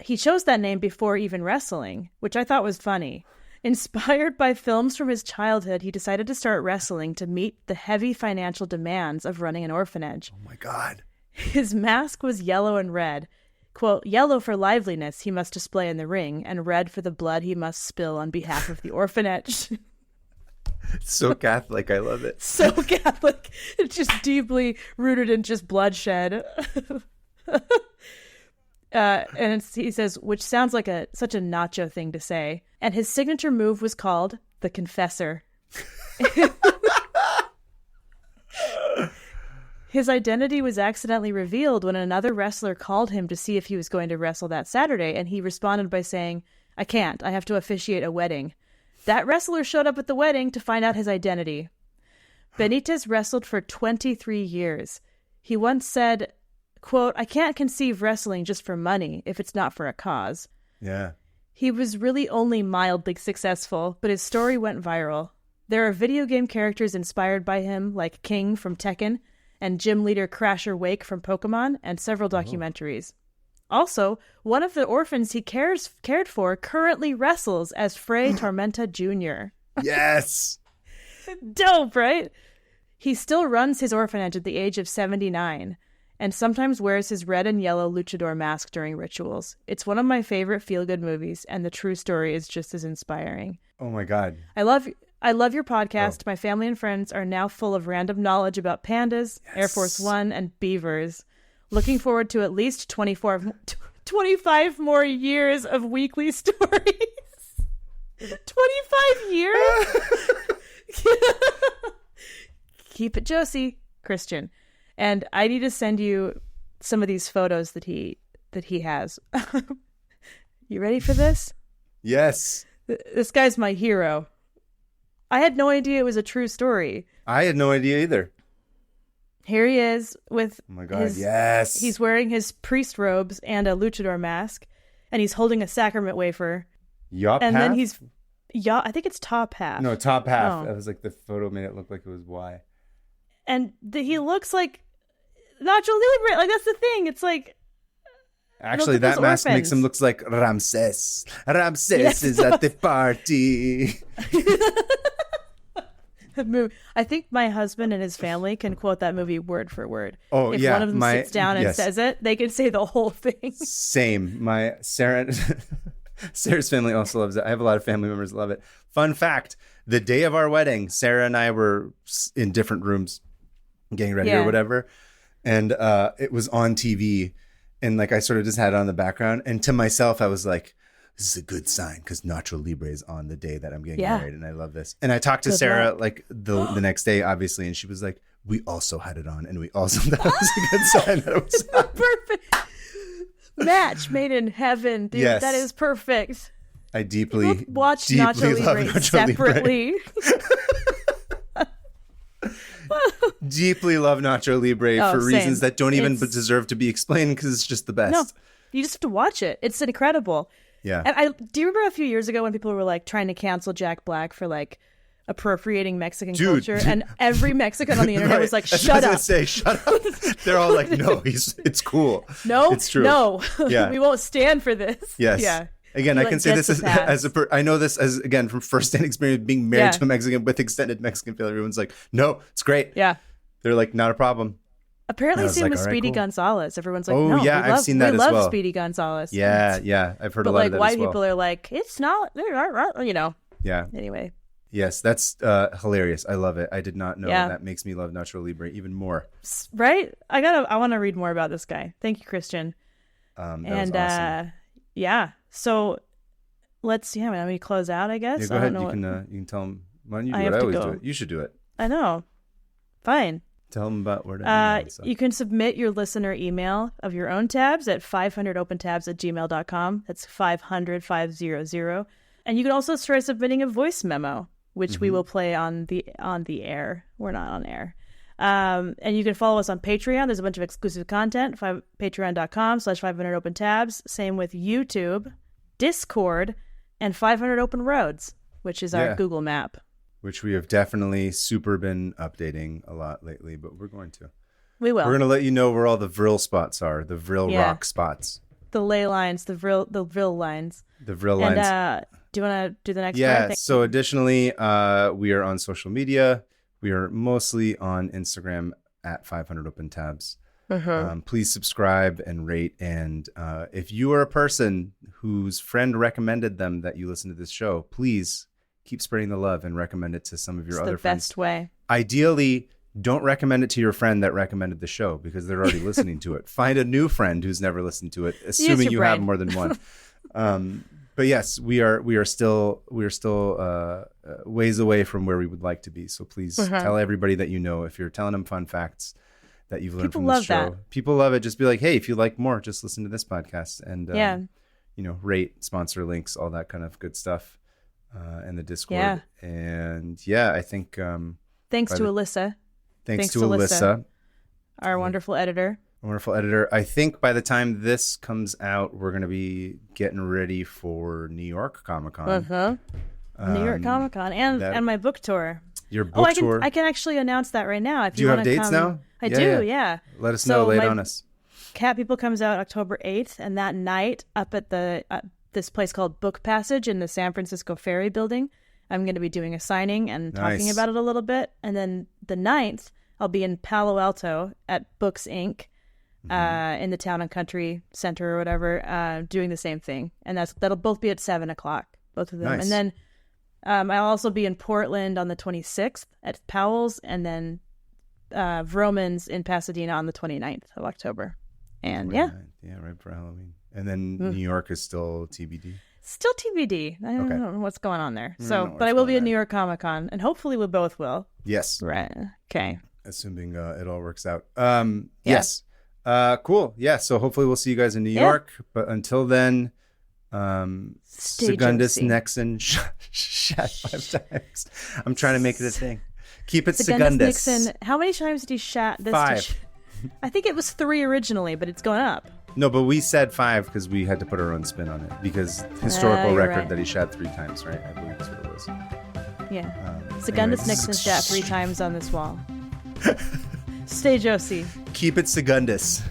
He chose that name before even wrestling, which I thought was funny. Inspired by films from his childhood, he decided to start wrestling to meet the heavy financial demands of running an orphanage. Oh my God. His mask was yellow and red. Quote, yellow for liveliness he must display in the ring, and red for the blood he must spill on behalf of the orphanage. It's so Catholic. I love it. So Catholic. It's just deeply rooted in just bloodshed. He says, which sounds like such a Nacho thing to say. And his signature move was called the Confessor. His identity was accidentally revealed when another wrestler called him to see if he was going to wrestle that Saturday, and he responded by saying, I can't. I have to officiate a wedding. That wrestler showed up at the wedding to find out his identity. Benitez wrestled for 23 years. He once said, quote, I can't conceive wrestling just for money if it's not for a cause. Yeah. He was really only mildly successful, but his story went viral. There are video game characters inspired by him, like King from Tekken, and gym leader Crasher Wake from Pokemon, and several documentaries. Also, one of the orphans he cared for currently wrestles as Frey Tormenta Jr. Yes! Dope, right? He still runs his orphanage at the age of 79, and sometimes wears his red and yellow luchador mask during rituals. It's one of my favorite feel-good movies, and the true story is just as inspiring. Oh my God. I love your podcast. My family and friends are now full of random knowledge about pandas, Air Force One, and beavers. Looking forward to at least 25 more years of weekly stories. 25 years? Keep it Josie, Christian. And I need to send you some of these photos that he has. You ready for this? Yes. This guy's my hero. I had no idea it was a true story. I had no idea either. Here he is with oh my God, yes. He's wearing his priest robes and a luchador mask, and he's holding a sacrament wafer. Yup. And then I think it's top half. No, top half. That was like the photo made it look like it was Y. And he looks like Nacho Libre. Like, that's the thing. It's like, actually, that mask makes him look like Ramses. Ramses is at the party. I think my husband and his family can quote that movie word for word. Oh, if yeah. If one of them sits down and says it, they can say the whole thing. Same. Sarah's family also loves it. I have a lot of family members that love it. Fun fact, the day of our wedding, Sarah and I were in different rooms getting ready or whatever. And it was on TV. And like I sort of just had it on the background. And to myself, I was like, this is a good sign because Nacho Libre is on the day that I'm getting married. And I love this. And I talked to Sarah like the next day, obviously. And she was like, we also had it on. And we also thought it was a good sign that it was on. Perfect. Match made in heaven, dude. Yes. That is perfect. I deeply watch Nacho Libre separately. Deeply love Nacho Libre for reasons that don't even deserve to be explained because it's just the best. No, you just have to watch it. It's incredible. Yeah. And do you remember a few years ago when people were like trying to cancel Jack Black for like appropriating Mexican culture, and every Mexican on the internet was like, "Shut up!" Shut up. They're all like, "No, it's cool. No, it's true. No, we won't stand for this." Yes. Yeah. Again, I can say this I know this as again from first-hand experience being married to a Mexican with extended Mexican family. Everyone's like, "No, it's great." Yeah. They're like, "Not a problem." Apparently, same with Speedy Gonzalez. Everyone's like, "Oh no, yeah, I've seen that as well." We love Speedy Gonzalez. Yeah, I've heard a lot of that as well. But like white people are like, "It's not," you know. Yeah. Anyway. Yes, that's hilarious. I love it. I did not know that makes me love Nacho Libre even more. Right? I want to read more about this guy. Thank you, Christian. That was awesome. Yeah. So let's let me close out, I guess. Yeah, go ahead. You can tell them. Why don't you do it? I always do it. You should do it. I know. Fine. Tell them about where to you can submit your listener email of your own tabs at 500opentabs@gmail.com. That's 500. And you can also start submitting a voice memo, which we will play on the air. We're not on air. And you can follow us on Patreon. There's a bunch of exclusive content. Patreon.com/500opentabs. Same with YouTube, Discord, and 500 Open Roads, which is our Google map. Which we have definitely super been updating a lot lately, but we're going to. We will. We're going to let you know where all the Vril spots are, the Vril rock spots. The ley lines, the Vril lines. The Vril lines. And do you want to do the next part? Yeah, so additionally, we are on social media. We are mostly on Instagram at 500 Open Tabs. Please subscribe and rate. And if you are a person whose friend recommended them that you listen to this show, please keep spreading the love and recommend it to some of your other friends. It's the best way. Ideally, don't recommend it to your friend that recommended the show because they're already listening to it. Find a new friend who's never listened to it, assuming you have more than one. But yes, we are still ways away from where we would like to be. So please tell everybody that you know. If you're telling them fun facts that you've learned from this show, people love it. Just be like, hey, if you like more, just listen to this podcast and rate, sponsor links, all that kind of good stuff in the Discord. Yeah. And yeah, I think thanks to Alyssa. Thanks to Alyssa, our wonderful editor. Wonderful editor. I think by the time this comes out, we're going to be getting ready for New York Comic Con. New York Comic Con and my book tour. Your book tour? I can actually announce that right now. If do you have dates now? I do, yeah. Let us know. Lay it on us. Cat People comes out October 8th, and that night up at the this place called Book Passage in the San Francisco Ferry Building, I'm going to be doing a signing and talking about it a little bit. And then the 9th, I'll be in Palo Alto at Books Inc. In the Town and Country Center or whatever, doing the same thing. And that'll both be at 7:00, both of them. Nice. And then I'll also be in Portland on the 26th at Powell's, and then Vroman's in Pasadena on the 29th of October. And right for Halloween. And then New York is still TBD. Still TBD. I don't know what's going on there. But I will be at New York Comic Con, and hopefully we both will. Yes. Right. Okay. Assuming it all works out. Yes. Cool. Yeah. So hopefully we'll see you guys in New York. But until then, Secundus Nixon shat 5 times. I'm trying to make it a thing. Keep it Secundus Nixon. How many times did he shat this? 5. I think it was 3 originally, but it's going up. No, but we said 5 because we had to put our own spin on it because historical record that he shat 3 times, right? I believe that's what it was. Yeah. Secundus Nixon shat 3 times on this wall. Stay Josie. Keep it Secundus.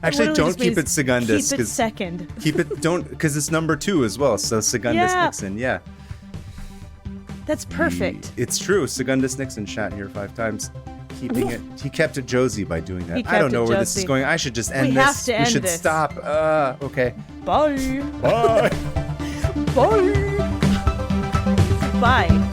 Actually, don't keep it Secundus. Keep it second. Keep it, don't, because it's number 2 as well. So Secundus Nixon, yeah. That's perfect. It's true. Secundus Nixon shat here 5 times. Keeping it. He kept it Josie by doing that. I don't know where this is going. I should just end this. Have to end we should this. Stop. Okay. Bye. Bye. Bye. Bye.